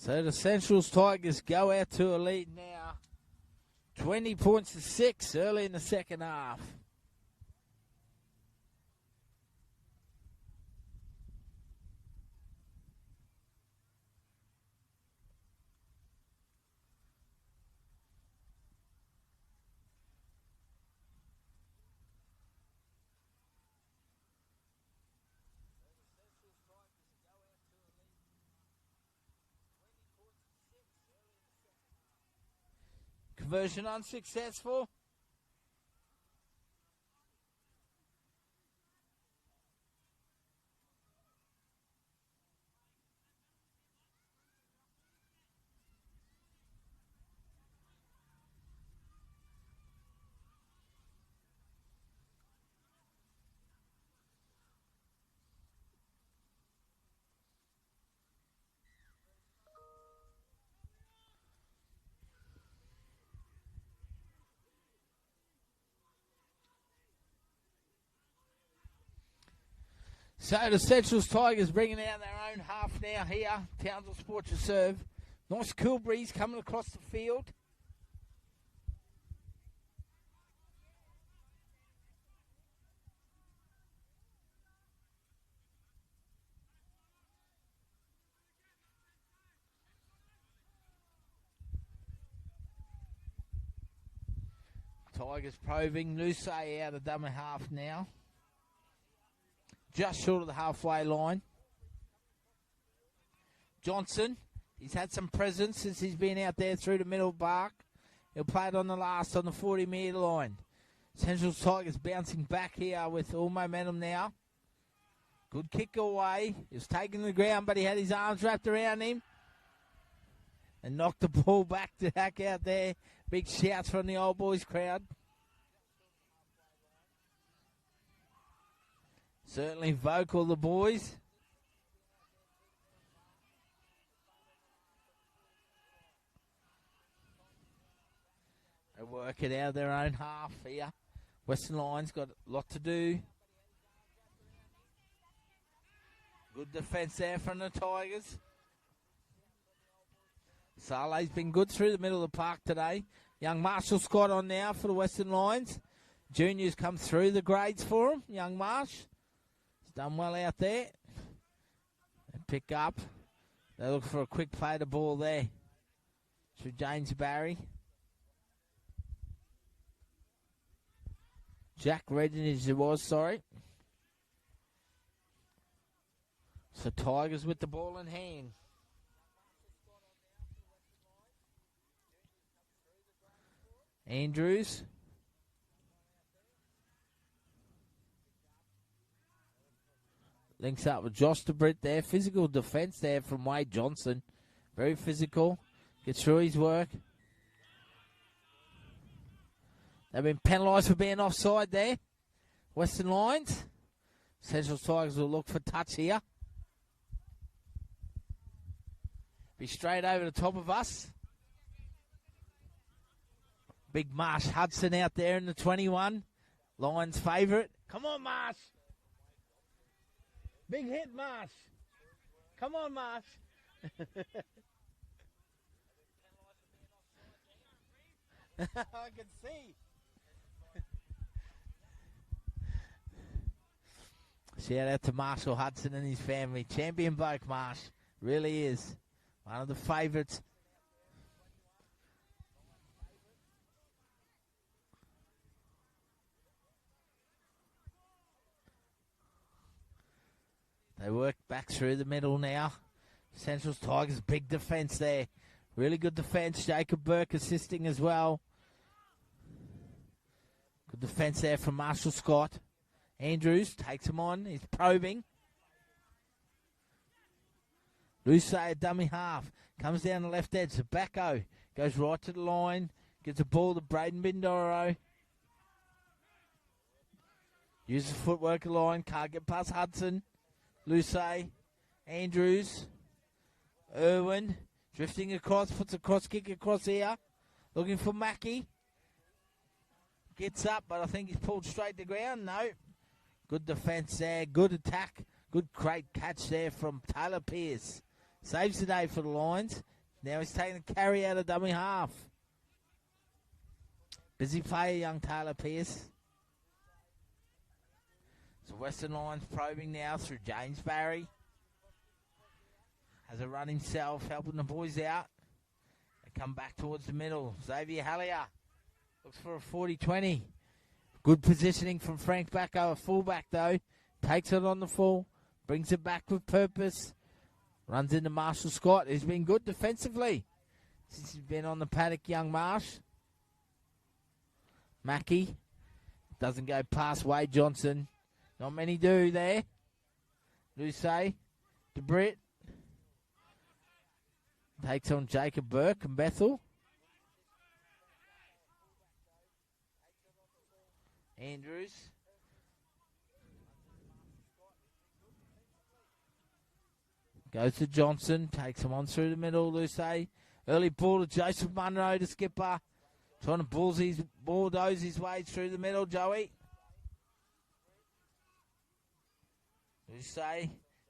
So the Centrals Tigers go out to a lead now. 20 points to 6 early in the second half. Conversion unsuccessful. So the Centrals Tigers bringing out their own half now here. Townsville Sports Reserve. Nice cool breeze coming across the field. Tigers probing. Luce out of dummy half now. Just short of the halfway line. Johnson, he's had some presence since he's been out there through the middle park. He'll play it on the last, on the 40-metre line. Central Tigers bouncing back here with all momentum now. Good kick away. He was taking the ground, but he had his arms wrapped around him. And knocked the ball back to Hack out there. Big shouts from the old boys crowd. Certainly vocal, the boys. They work it out of their own half here. Western Lions got a lot to do. Good defence there from the Tigers. Saleh's been good through the middle of the park today. Young Marshall Scott on now for the Western Lions. Juniors come through the grades for him. Young Marsh. Done well out there. And pick up. They look for a quick play to ball there. Through James Barry. Jack Redden as it was, sorry. So Tigers with the ball in hand. Andrews. Links up with Josh DeBritt there. Physical defence there from Wade Johnson. Very physical. Gets through his work. They've been penalised for being offside there. Western Lions. Central Tigers will look for touch here. Be straight over the top of us. Big Marsh Hudson out there in the 21. Lions favourite. Come on, Marsh. Big hit, Marsh. Come on, Marsh. I can see. Shout out to Marshall Hudson and his family. Champion bloke, Marsh. Really is. One of the favourites. They work back through the middle now. Central's Tigers, big defence there. Really good defence. Jacob Burke assisting as well. Good defence there from Marshall Scott. Andrews takes him on. He's probing. Luce at dummy half. Comes down the left edge. Tobacco goes right to the line. Gets the ball to Braden Bindoro. Uses footwork line. Can't get past Hudson. Luce, Andrews, Irwin, drifting across, puts a cross kick across here, looking for Mackey. Gets up, but I think he's pulled straight to ground. No. Good defence there, good attack, good great catch there from Taylor Pierce. Saves the day for the Lions. Now he's taking the carry out of dummy half. Busy player, young Taylor Pierce. So Western Lions probing now through James Barry. Has a run himself, helping the boys out. They come back towards the middle. Xavier Hallier looks for a 40-20. Good positioning from Frank Backo, a fullback though. Takes it on the full, brings it back with purpose. Runs into Marshall Scott. He's been good defensively since he's been on the paddock, young Marsh. Mackey doesn't go past Wade Johnson. Not many do there. Luce, DeBritt. Takes on Jacob Burke and Bethel. Andrews. Goes to Johnson. Takes him on through the middle, Luce. Early ball to Joseph Munro, the skipper. Trying to bulldoze his way through the middle, Joey. Luce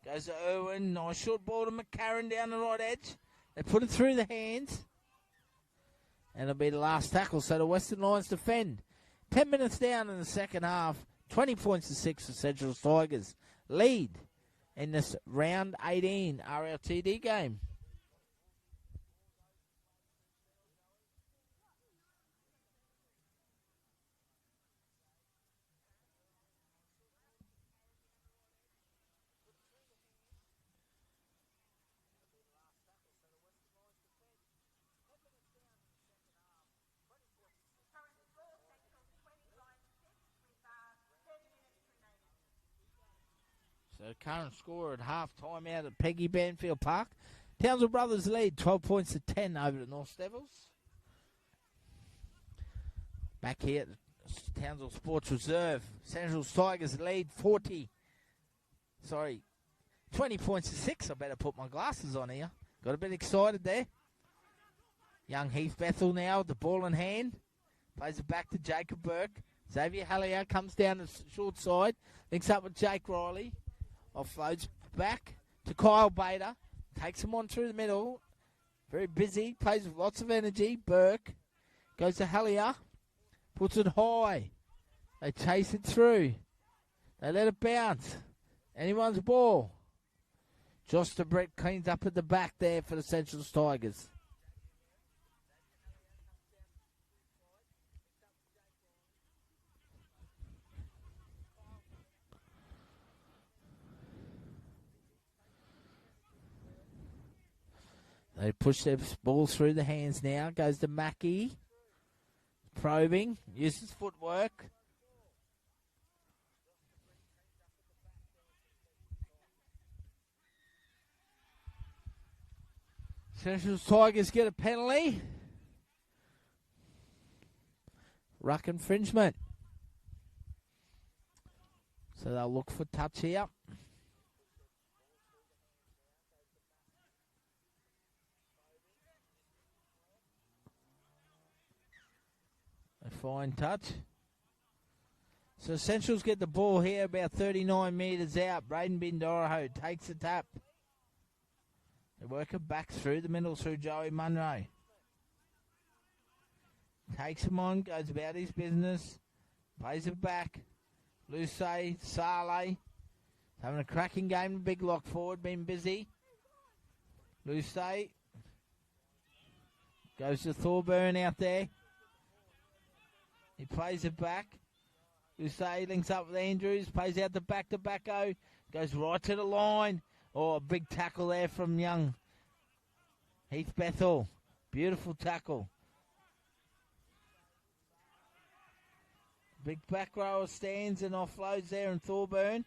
goes to Irwin. Nice short ball to McCarran down the right edge. They put it through the hands. And it'll be the last tackle, so the Western Lions defend. 10 minutes down in the second half. 20 points to 6 for Central Tigers. Lead in this round 18 RLTD game. So current score at half-time out at Peggy Banfield Park. Townsville Brothers lead 12 points to 10 over the North Devils. Back here at the Townsville Sports Reserve. Central Tigers lead 20 points to 6. I better put my glasses on here. Got a bit excited there. Young Heath Bethel now with the ball in hand. Plays it back to Jacob Burke. Xavier Hallier comes down the short side. Links up with Jake Riley. Offloads back to Kyle Bader. Takes him on through the middle. Very busy. Plays with lots of energy. Burke goes to Hallier. Puts it high. They chase it through. They let it bounce. Anyone's ball. Josh DeBrett cleans up at the back there for the Central Tigers. They push their ball through the hands now. Goes to Mackey. Probing. Uses footwork. Central Tigers get a penalty. Ruck infringement. So they'll look for touch here. A fine touch. So Centrals get the ball here about 39 metres out. Braden Bindoroho takes the tap. They work it back through the middle through Joey Munro. Takes him on, goes about his business. Plays it back. Luce, Saleh. Having a cracking game. Big lock forward, been busy. Luce goes to Thorburn out there. He plays it back. Luce links up with Andrews. Plays out the back to Backo. Goes right to the line. Oh, a big tackle there from young Heath Bethel. Beautiful tackle. Big back rower stands and offloads there in Thorburn.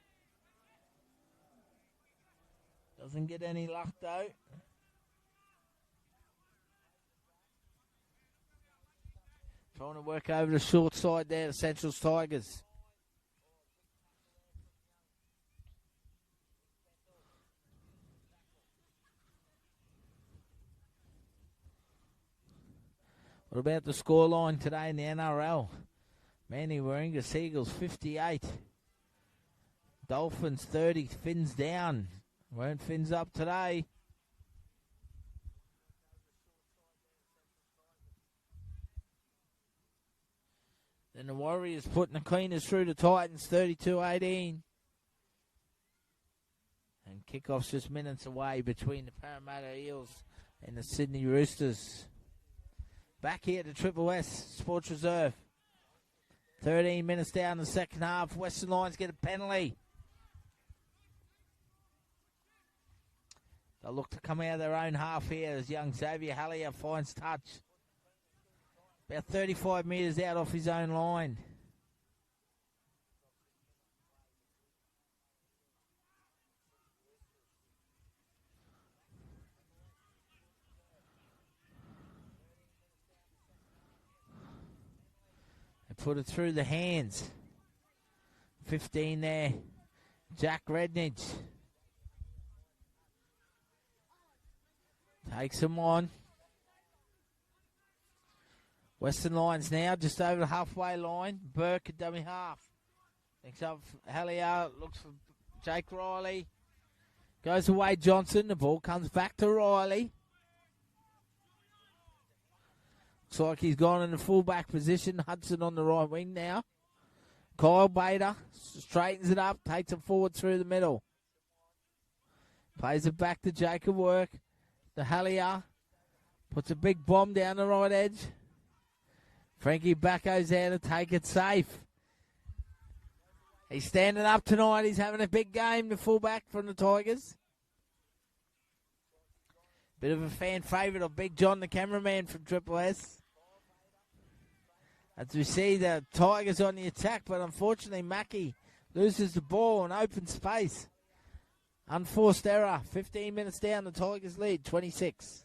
Doesn't get any luck though. Trying to work over the short side there, the Central Tigers. What about the scoreline today in the NRL? Manly Warringah Seagulls 58. Dolphins 30. Finns down. Weren't Finns up today? And the Warriors putting the Cleaners through the Titans 32-18. And kickoff's just minutes away between the Parramatta Eels and the Sydney Roosters. Back here to Triple S Sports Reserve. 13 minutes down the second half. Western Lions get a penalty. They'll look to come out of their own half here as young Xavier Hallier finds touch. About 35 metres out off his own line. They put it through the hands. 15 there. Jack Rednidge. Takes him on. Western Lions now just over the halfway line. Burke at dummy half. Next up, Hallier looks for Jake Riley. Goes away Johnson. The ball comes back to Riley. Looks like he's gone in the fullback position. Hudson on the right wing now. Kyle Bader straightens it up. Takes it forward through the middle. Plays it back to Jacob Work. The Hallier puts a big bomb down the right edge. Frankie Bacco's there to take it safe. He's standing up tonight. He's having a big game, the fullback from the Tigers. Bit of a fan favourite of Big John, the cameraman from Triple S. As we see the Tigers on the attack, but unfortunately Mackey loses the ball in open space. Unforced error. 15 minutes down, the Tigers lead, 26.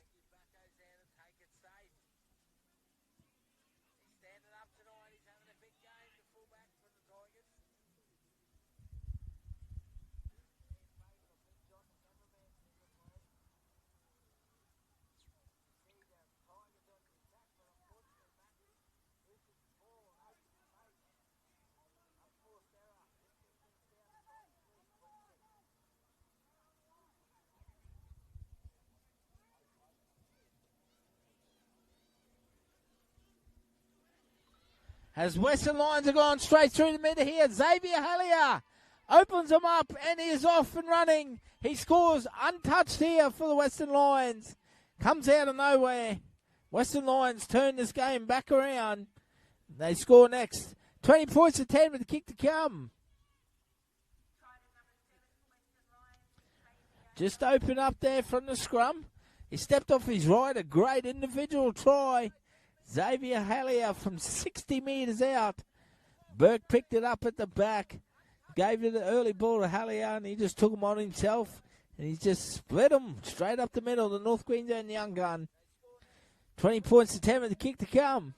As Western Lions are going straight through the middle here, Xavier Hallier opens them up and he is off and running. He scores untouched here for the Western Lions. Comes out of nowhere. Western Lions turn this game back around. They score next. 20 points to 10 with the kick to come. Just open up there from the scrum. He stepped off his right. A great individual try. Xavier Hallier from 60 metres out. Burke picked it up at the back. Gave it an early ball to Hallier and he just took him on himself. And he just split him straight up the middle. The North Queensland young gun. 20 points to 10 with the kick to come.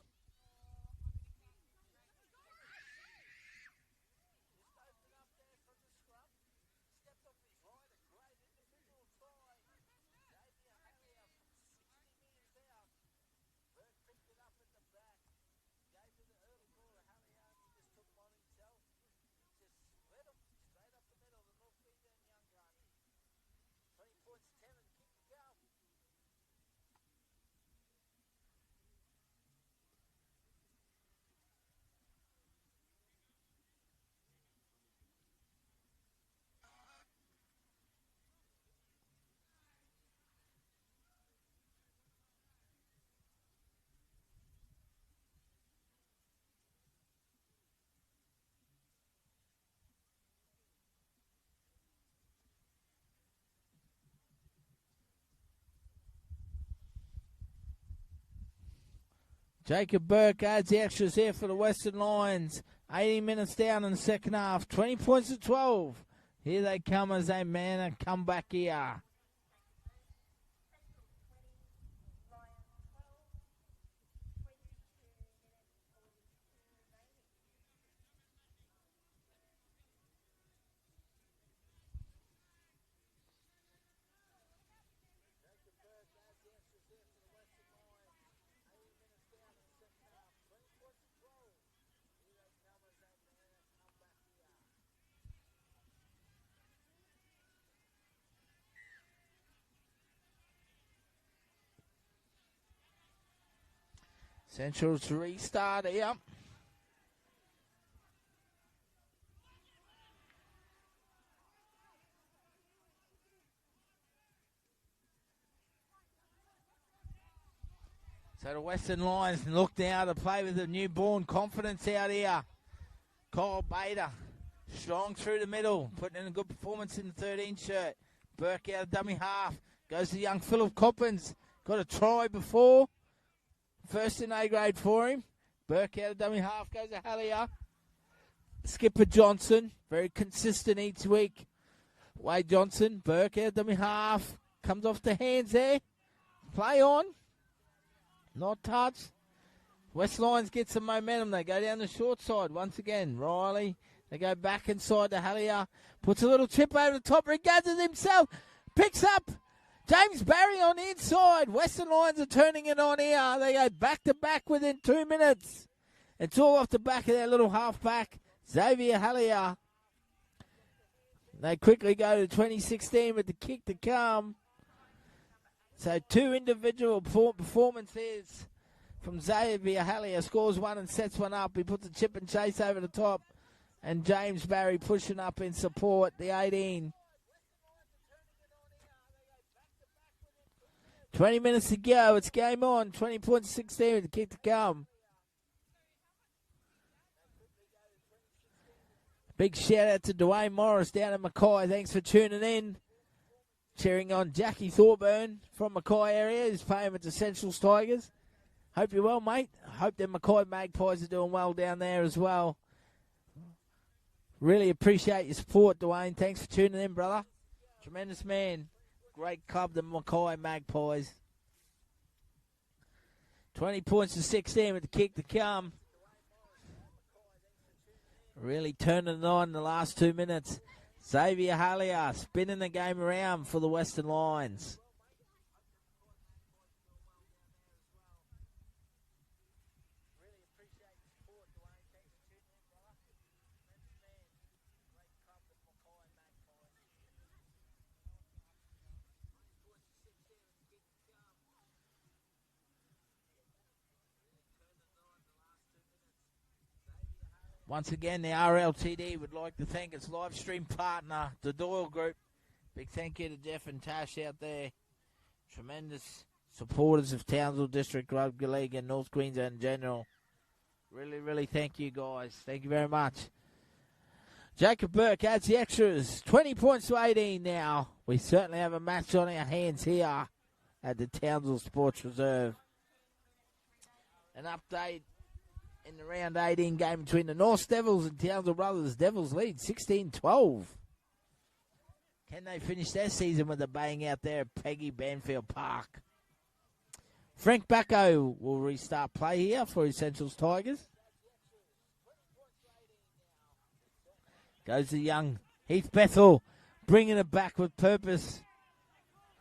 Jacob Burke adds the extras here for the Western Lions. 18 minutes down in the second half. 20 points to 12. Here they come as they man a comeback here. Central's restart here. So the Western Lions look now to play with a newborn confidence out here. Kyle Bader, strong through the middle, putting in a good performance in the 13 shirt. Burke out of dummy half. Goes to young Philip Coppins. Got a try before. First in A grade for him. Burke out of dummy half. Goes to Hallier. Skipper Johnson. Very consistent each week. Wade Johnson. Burke out of dummy half. Comes off the hands there. Play on. Not touched. West Lions get some momentum. They go down the short side once again. Riley. They go back inside to Hallier. Puts a little chip over the top. Regathers himself. Picks up James Barry on the inside. Western Lions are turning it on here. They go back to back within 2 minutes. It's all off the back of their little halfback, Xavier Hallier. They quickly go to 2016 with the kick to come. So 2 individual performances from Xavier Hallier. Scores one and sets one up. He puts a chip and chase over the top. And James Barry pushing up in support, the 18. 20 minutes to go. It's game on. 20 points, 16 with the kick to come. Big shout out to Dwayne Morris down at Mackay. Thanks for tuning in. Cheering on Jackie Thorburn from Mackay area. He's playing with the Essentials Tigers. Hope you're well, mate. Hope the Mackay Magpies are doing well down there as well. Really appreciate your support, Dwayne. Thanks for tuning in, brother. Tremendous man. Great club, the Mackay Magpies. 20 points to 16 with the kick to come. Really turning it on in the last 2 minutes. Xavier Hallier spinning the game around for the Western Lions. Once again, the RLTD would like to thank its live stream partner, the Doyle Group. Big thank you to Jeff and Tash out there. Tremendous supporters of Townsville District Rugby League and North Queensland in general. Really, really thank you guys. Thank you very much. Jacob Burke adds the extras. 20 points to 18 now. We certainly have a match on our hands here at the Townsville Sports Reserve. An update in the round 18 game between the North Devils and Townsville Brothers. Devils lead 16-12. Can they finish their season with a bang out there at Peggy Banfield Park? Frank Bacco will restart play here for Essentials Tigers. Goes the young Heath Bethel, bringing it back with purpose.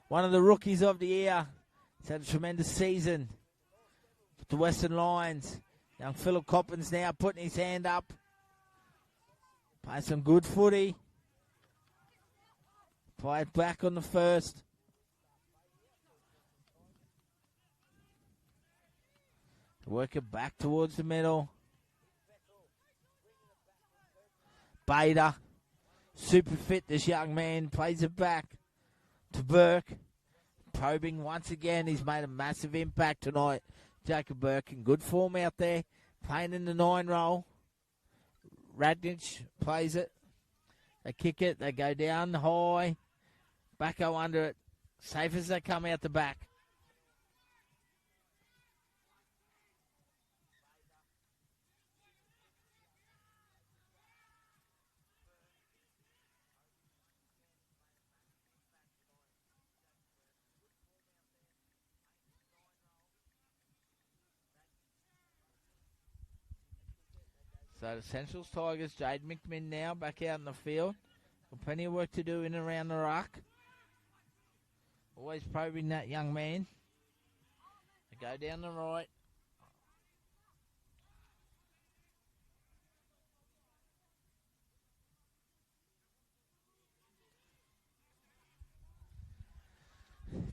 One of the rookies of the year. He's had a tremendous season with the Western Lions. Young Philip Coppins now putting his hand up. Playing some good footy. Play it back on the first. Work it back towards the middle. Bader. Super fit, this young man. Plays it back to Burke. Probing once again. He's made a massive impact tonight. Jacob Burke in good form out there, playing in the 9 role. Radnich plays it. They kick it. They go down high. Bacco under it. Safe as they come out the back. So the Essentials Tigers, Jade McMinn now back out in the field. Got plenty of work to do in and around the ruck. Always probing that young man. They go down the right.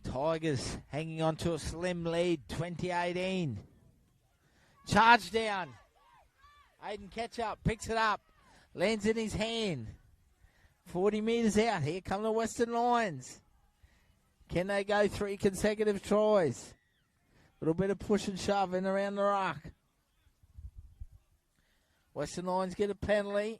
Tigers hanging on to a slim lead, 2018. Charge down. Aiden Ketchup picks it up, lands in his hand. 40 metres out. Here come the Western Lions. Can they go 3 consecutive tries? Little bit of push and shove in around the ruck. Western Lions get a penalty.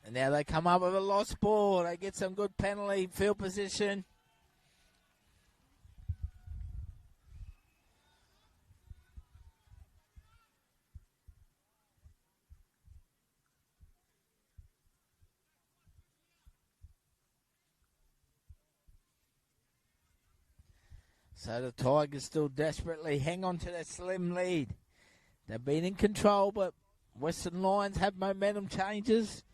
And now they come up with a lost ball. They get some good penalty field position. So the Tigers still desperately hang on to their slim lead. They've been in control, but Western Lions have momentum changes.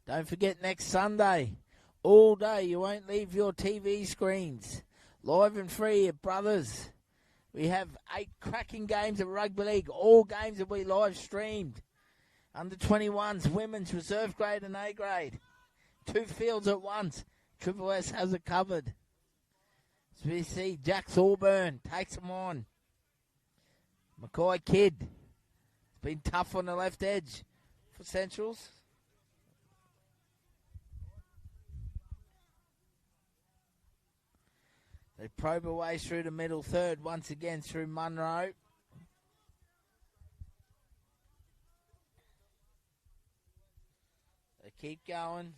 Don't forget next Sunday, all day, you won't leave your TV screens. Live and free at Brothers. We have 8 cracking games of rugby league. All games will be live streamed. Under 21s, women's, reserve grade and A grade. 2 fields at once. Triple S has it covered. So we see Jack Thorburn takes them on. McCoy Kidd. It's been tough on the left edge for Centrals. They probe away through the middle third once again through Munro. They keep going.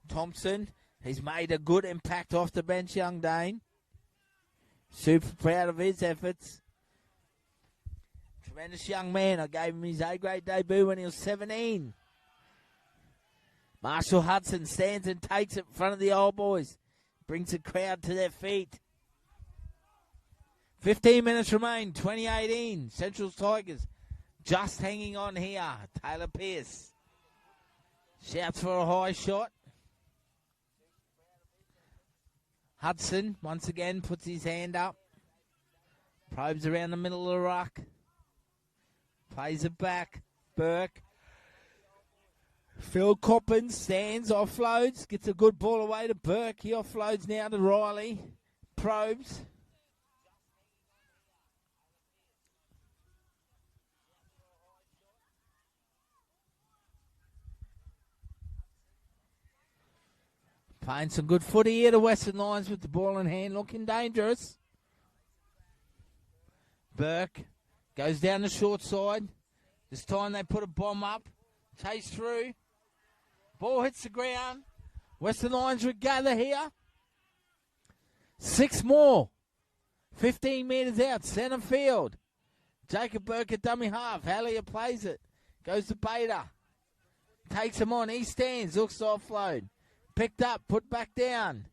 Thompson, he's made a good impact off the bench, young Dane. Super proud of his efforts. Tremendous young man. I gave him his A-grade debut when he was 17. Marshall Hudson stands and takes it in front of the old boys. Brings the crowd to their feet. 15 minutes remain, 2018. Central's Tigers just hanging on here. Taylor Pierce shouts for a high shot. Hudson once again puts his hand up. Probes around the middle of the ruck. Plays it back. Burke. Phil Coppin stands, offloads, gets a good ball away to Burke. He offloads now to Riley. Probes. Playing some good footy here to Western Lions with the ball in hand, looking dangerous. Burke goes down the short side. This time they put a bomb up. Chase through. Ball hits the ground. Western Lions would gather here. 6 more. 15 metres out, centre field. Jacob Burke at dummy half. Hallier plays it. Goes to Bader. Takes him on. He stands. Looks to offload. Picked up. Put back down.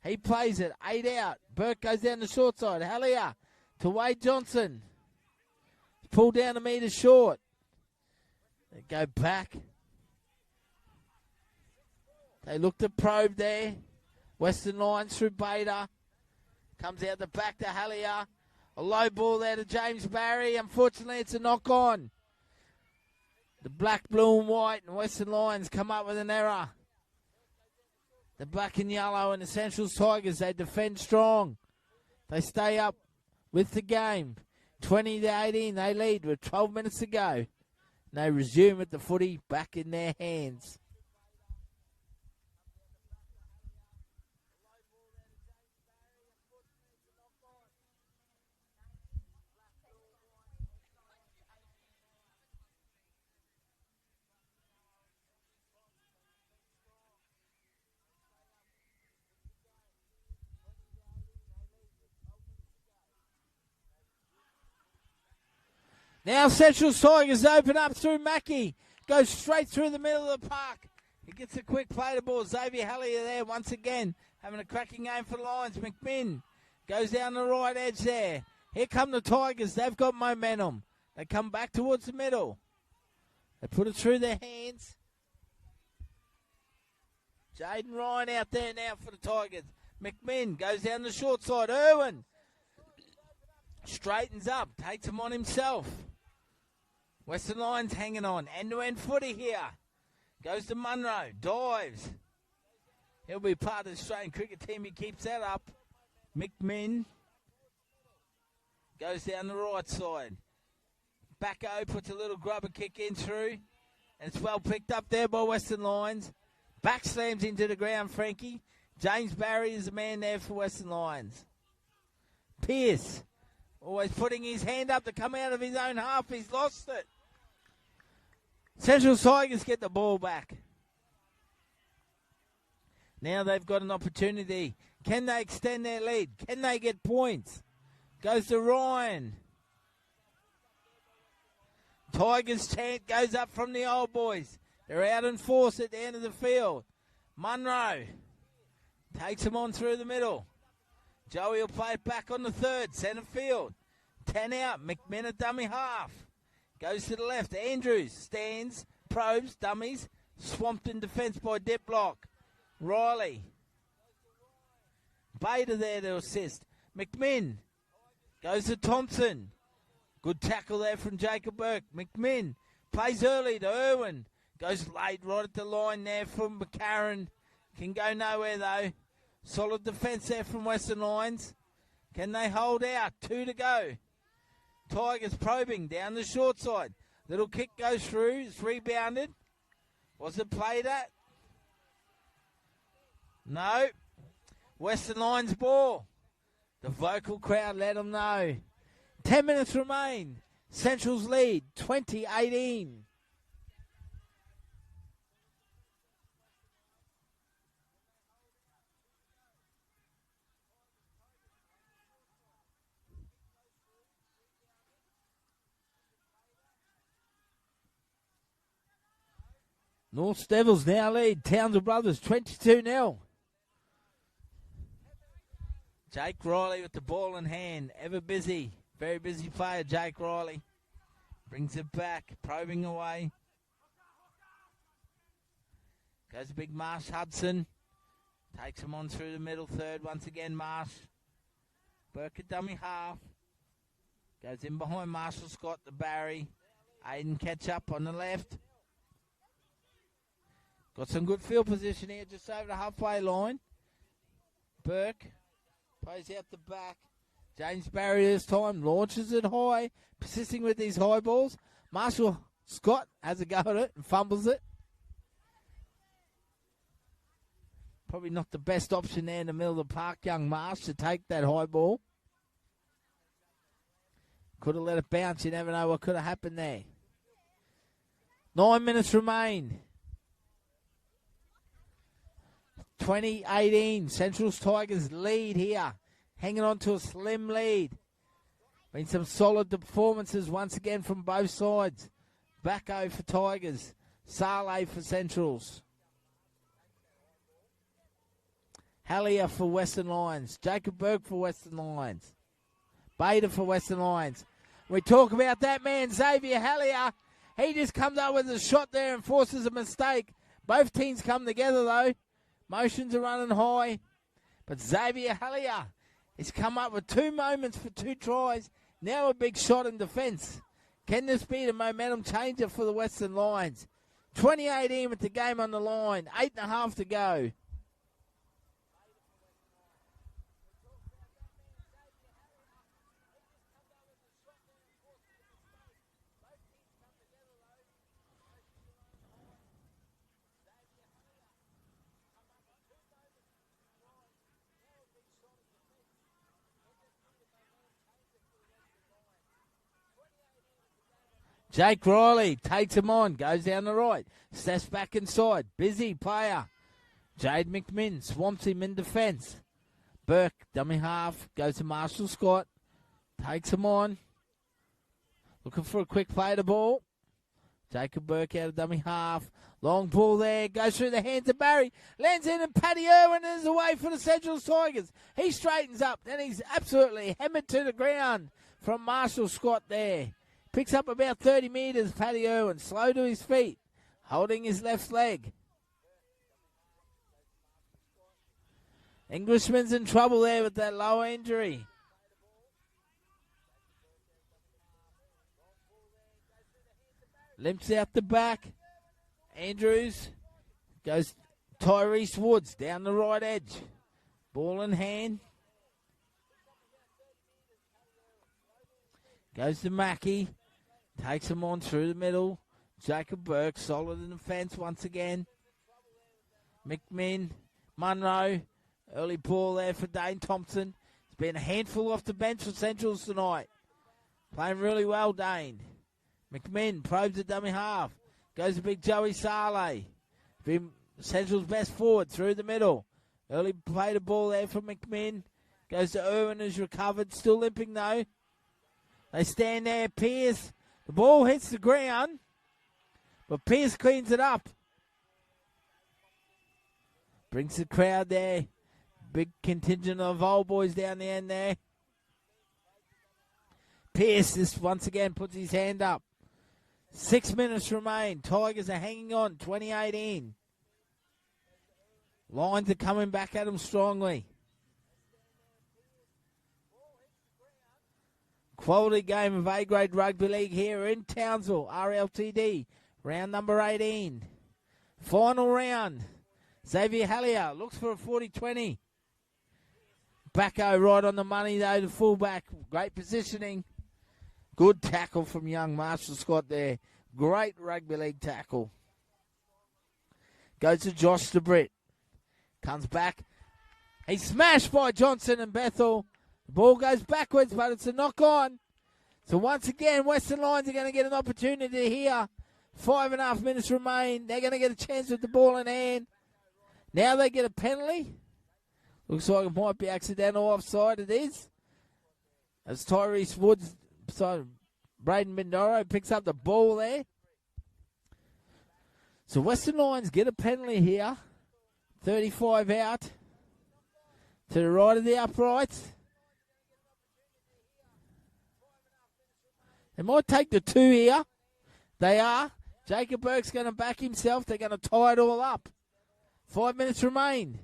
He plays it. 8 out. Burke goes down the short side. Hallier to Wade Johnson. Pulled down a metre short. They go back. They look to probe there. Western Lions through Bader. Comes out the back to Hallier. A low ball there to James Barry. Unfortunately, it's a knock-on. The black, blue and white and Western Lions come up with an error. The black and yellow and the Centrals Tigers, they defend strong. They stay up with the game. 20-18, they lead with 12 minutes to go. And they resume with the footy back in their hands. Now Central Tigers open up through Mackey. Goes straight through the middle of the park. He gets a quick play to ball. Xavier Hallier there once again. Having a cracking game for the Lions. McMinn goes down the right edge there. Here come the Tigers. They've got momentum. They come back towards the middle. They put it through their hands. Jaden Ryan out there now for the Tigers. McMinn goes down the short side. Irwin Straightens up, takes him on himself. Western Lions hanging on. End-to-end footy here. Goes to Munro. Dives. He'll be part of the Australian cricket team. He keeps that up. McMinn goes down the right side. Backo puts a little grubber kick in through. And it's well picked up there by Western Lions. Back slams into the ground, Frankie. James Barry is the man there for Western Lions. Pearce always putting his hand up to come out of his own half. He's lost it. Central Tigers get the ball back. Now they've got an opportunity. Can they extend their lead? Can they get points? Goes to Ryan. Tigers chant goes up from the old boys. They're out in force at the end of the field. Munro takes him on through the middle. Joey will play it back on the third, centre field. 10 out, McMinn at dummy half. Goes to the left, Andrews stands, probes, dummies, swamped in defence by Diplock. Riley. Bader there to assist. McMinn goes to Thompson. Good tackle there from Jacob Burke. McMinn plays early to Irwin. Goes late right at the line there from McCarran. Can go nowhere though. Solid defence there from Western Lions. Can they hold out? 2 to go. Tigers probing down the short side. Little kick goes through. It's rebounded. Was it played at? No. Western Lions ball. The vocal crowd let them know. 10 minutes remain. Central's lead, 20-18. North Devils now lead. Townsville Brothers 22-0. Jake Riley with the ball in hand. Ever busy. Very busy player, Jake Riley. Brings it back. Probing away. Goes to big Marsh Hudson. Takes him on through the middle third. Once again, Marsh. Burke at dummy half. Goes in behind Marshall Scott to Barry. Aiden catch up on the left. Got some good field position here just over the halfway line. Burke plays out the back. James Barry this time launches it high, persisting with these high balls. Marshall Scott has a go at it and fumbles it. Probably not the best option there in the middle of the park, young Marsh, to take that high ball. Could have let it bounce. You never know what could have happened there. 9 minutes remain. 20-18. Central's Tigers lead here. Hanging on to a slim lead. Been some solid performances once again from both sides. Backo for Tigers. Saleh for Centrals. Hallier for Western Lions. Jacob Burke for Western Lions. Bader for Western Lions. We talk about that man, Xavier Hallier. He just comes up with a shot there and forces a mistake. Both teams come together though. Motions are running high. But Xavier Hallier has come up with 2 moments for 2 tries. Now a big shot in defence. Can this be the momentum changer for the Western Lions? 20-18 with the game on the line. 8.5 to go. Jake Riley takes him on, goes down the right, steps back inside, busy player. Jade McMinn swamps him in defence. Burke, dummy half, goes to Marshall Scott, takes him on. Looking for a quick play to ball. Jacob Burke out of dummy half. Long ball there, goes through the hands of Barry. Lands in and Paddy Irwin is away for the Central Tigers. He straightens up, then he's absolutely hammered to the ground from Marshall Scott there. Picks up about 30 metres, Paddy Irwin, slow to his feet, holding his left leg. Englishman's in trouble there with that lower injury. Limps out the back. Andrews goes Tyrese Woods down the right edge. Ball in hand. Goes to Mackey. Takes him on through the middle. Jacob Burke solid in the fence once again. McMinn. Munro. Early ball there for Dane Thompson. It's been a handful off the bench for Centrals tonight. Playing really well, Dane. McMinn probes the dummy half. Goes to big Joey Saleh. Been Central's best forward through the middle. Early play the ball there for McMinn. Goes to Irwin, who's recovered. Still limping, though. They stand there. Pierce. The ball hits the ground. But Pierce cleans it up. Brings the crowd there. Big contingent of old boys down the end there. Pierce this once again puts his hand up. 6 minutes remain. Tigers are hanging on. 2018. Lions are coming back at them strongly. Quality game of A-grade rugby league here in Townsville. RLTD. Round number 18. Final round. Xavier Hallier looks for a 40-20. Backo right on the money though, the fullback. Great positioning. Good tackle from young Marshall Scott there. Great rugby league tackle. Goes to Josh DeBritt. Comes back. He's smashed by Johnson and Bethel. The ball goes backwards, but it's a knock-on. So once again, Western Lions are going to get an opportunity here. 5.5 minutes remain. They're going to get a chance with the ball in hand. Now they get a penalty. Looks like it might be accidental offside. It is. As Tyrese Woods, Braden Mindoro picks up the ball there. So Western Lions get a penalty here. 35 out. To the right of the uprights. They might take the 2 here. They are. Jacob Burke's going to back himself. They're going to tie it all up. 5 minutes remain.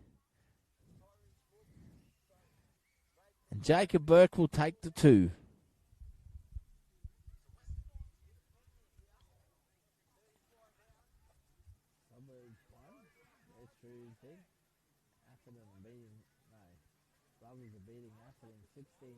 And Jacob Burke will take the 2. Brothers are beating Atherton 16-0.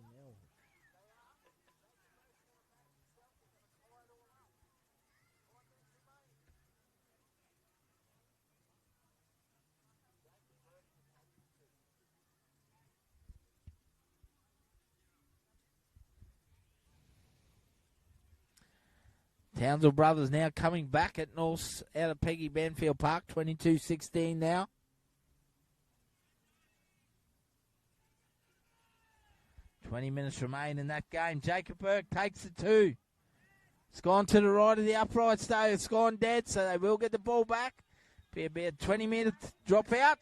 Townsville Brothers now coming back at North out of Peggy Banfield Park, 22-16 now. Twenty minutes remain in that game. Jacob Burke takes the 2. It's gone to the right of the uprights though. It's gone dead, so they will get the ball back. Be about a 20-minute drop out.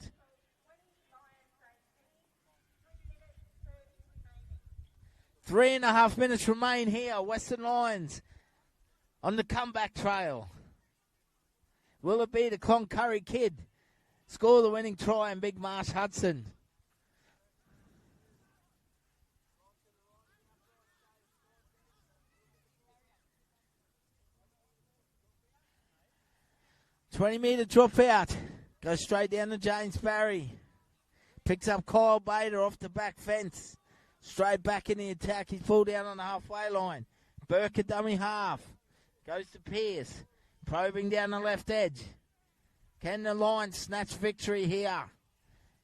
Three and a half minutes remain here. Western Lions on the comeback trail. Will it be the Cloncurry kid? Score the winning try and Big Marsh Hudson. $20-meter drop out. Goes straight down to James Barry. Picks up Kyle Bader off the back fence. Straight back in the attack. He's pulled down on the halfway line. Burke a dummy half. Goes to Pierce. Probing down the left edge. Can the Lions snatch victory here?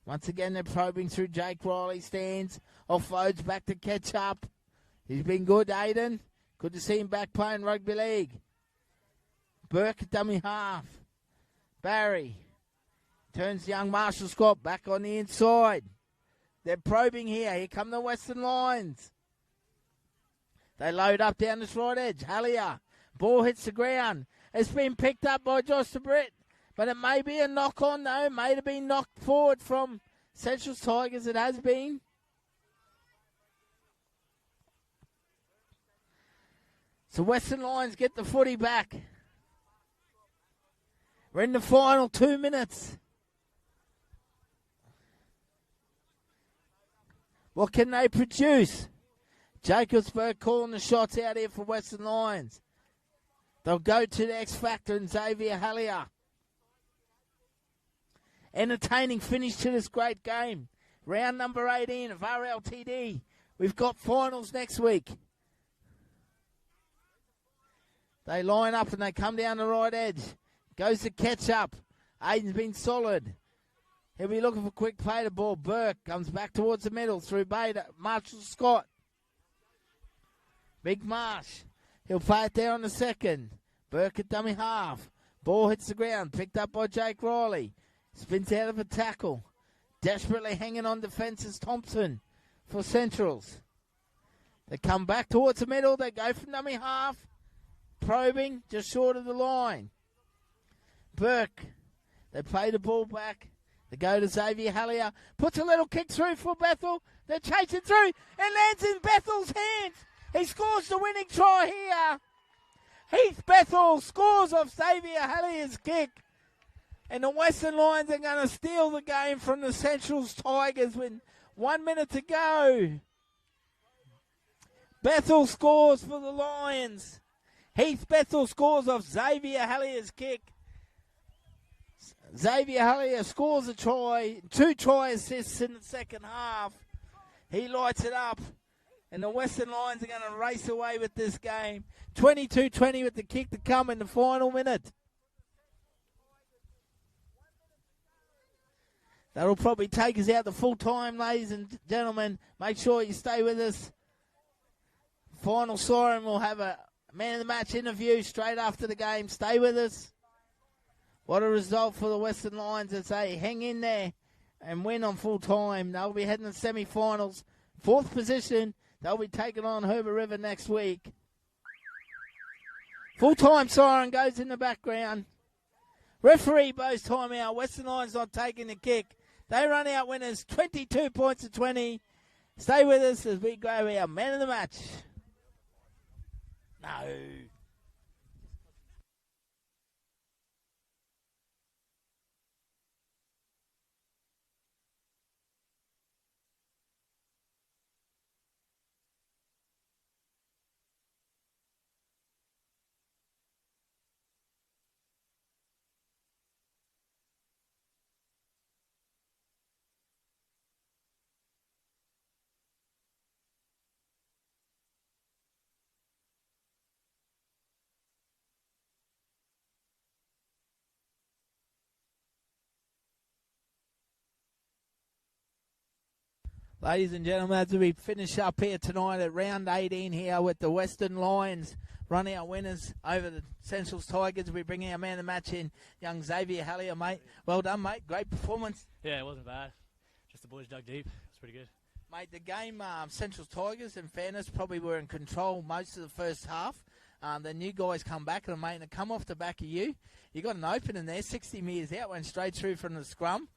Once again, they're probing through Jake Riley stands. Offloads back to catch up. He's been good, Aiden. Good to see him back playing rugby league. Burke a dummy half. Barry turns young Marshall Scott back on the inside. They're probing here. Here come the Western Lions. They load up down this right edge. Hallier. Ball hits the ground. It's been picked up by Josh DeBritt. But it may be a knock-on, though. May have been knocked forward from Central Tigers. It has been. So Western Lions get the footy back. We're in the final 2 minutes. What can they produce? Jacobsburg calling the shots out here for Western Lions. They'll go to the X Factor and Xavier Hallier. Entertaining finish to this great game. Round number 18 of RLTD. We've got finals next week. They line up and they come down the right edge. Goes to catch up. Aiden's been solid. He'll be looking for quick play to ball. Burke comes back towards the middle through Bader. Marshall Scott. Big Marsh. He'll play it there on the second. Burke at dummy half. Ball hits the ground. Picked up by Jake Riley. Spins out of a tackle. Desperately hanging on defence is Thompson for Centrals. They come back towards the middle. They go from dummy half. Probing just short of the line. Burke. They play the ball back. They go to Xavier Hallier. Puts a little kick through for Bethel. They're chasing through and lands in Bethel's hands. He scores the winning try here. Heath Bethel scores off Xavier Hallier's kick. And the Western Lions are going to steal the game from the Centrals Tigers with 1 minute to go. Bethel scores for the Lions. Heath Bethel scores off Xavier Hallier's kick. Xavier Hallier scores a try, 2 try assists in the second half. He lights it up. And the Western Lions are going to race away with this game. 22-20 with the kick to come in the final minute. That'll probably take us out the full time, ladies and gentlemen. Make sure you stay with us. Final siren will have a man of the match interview straight after the game. Stay with us. What a result for the Western Lions as they hang in there and win on full time. They'll be heading to semi-finals. 4th position. They'll be taking on Herbert River next week. Full-time siren goes in the background. Referee blows timeout. Western Lions not taking the kick. They run out winners 22 points to 20. Stay with us as we go our man of the match. No. Ladies and gentlemen, as we finish up here tonight at round 18 here with the Western Lions running our winners over the Centrals Tigers, we bring our man of the match in, young Xavier Hallier, mate. Well done, mate. Great performance. Yeah, it wasn't bad. Just the boys dug deep. It's pretty good. Mate, the game, Centrals Tigers, in fairness, probably were in control most of the first half. The new guys come back and, mate, and come off the back of you. You got an opening there, 60 metres out, went straight through from the scrum.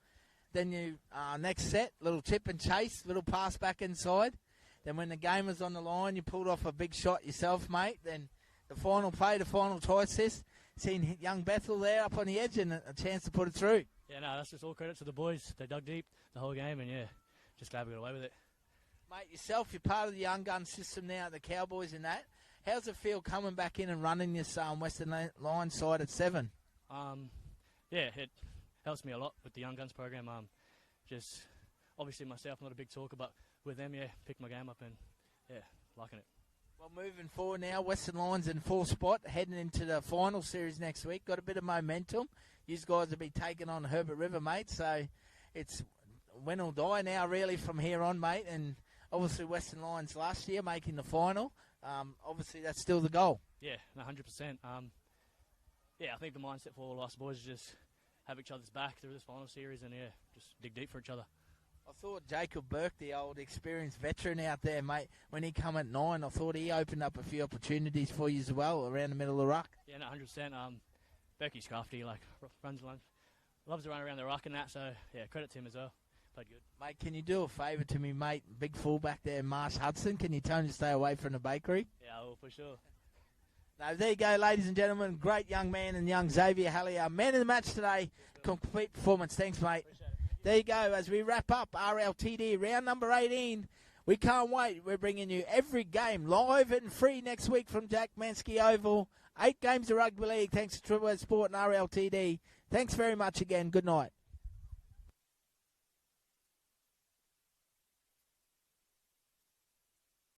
Then you, next set, little tip and chase, little pass back inside. Then when the game was on the line, you pulled off a big shot yourself, mate. Then the final play, the final try assist. Seen young Bethel there up on the edge and a chance to put it through. Yeah, no, that's just all credit to the boys. They dug deep the whole game and, yeah, just glad we got away with it. Mate, yourself, you're part of the young gun system now at the Cowboys and that. How's it feel coming back in and running this Western Lions side at 7? Yeah, it helps me a lot with the Young Guns program. Just obviously myself, not a big talker, but with them, yeah, pick my game up and, yeah, liking it. Well, moving forward now, Western Lions in 4th spot, heading into the final series next week. Got a bit of momentum. You guys will be taking on Herbert River, mate, so it's win or die now, really, from here on, mate. And obviously Western Lions last year making the final. Obviously that's still the goal. Yeah, 100%. Yeah, I think the mindset for all us boys is just have each other's back through this final series and, yeah, just dig deep for each other. I thought Jacob Burke, the old experienced veteran out there, mate, when he come at 9, I thought he opened up a few opportunities for you as well around the middle of the ruck. Yeah, no, 100%. Becky's crafty, like, loves to run around the ruck and that, so, yeah, credit to him as well. Played good. Mate, can you do a favour to me, mate? Big fullback there, Marsh Hudson. Can you tell him to stay away from the bakery? Yeah, I will, for sure. Now, there you go, ladies and gentlemen. Great young man and young Xavier Hallier. Man of the match today. Complete performance. Thanks, mate. There you go. As we wrap up RLTD round number 18, we can't wait. We're bringing you every game live and free next week from Jack Mansky Oval, 8 games of rugby league thanks to Triple S Sport and RLTD. Thanks very much again. Good night.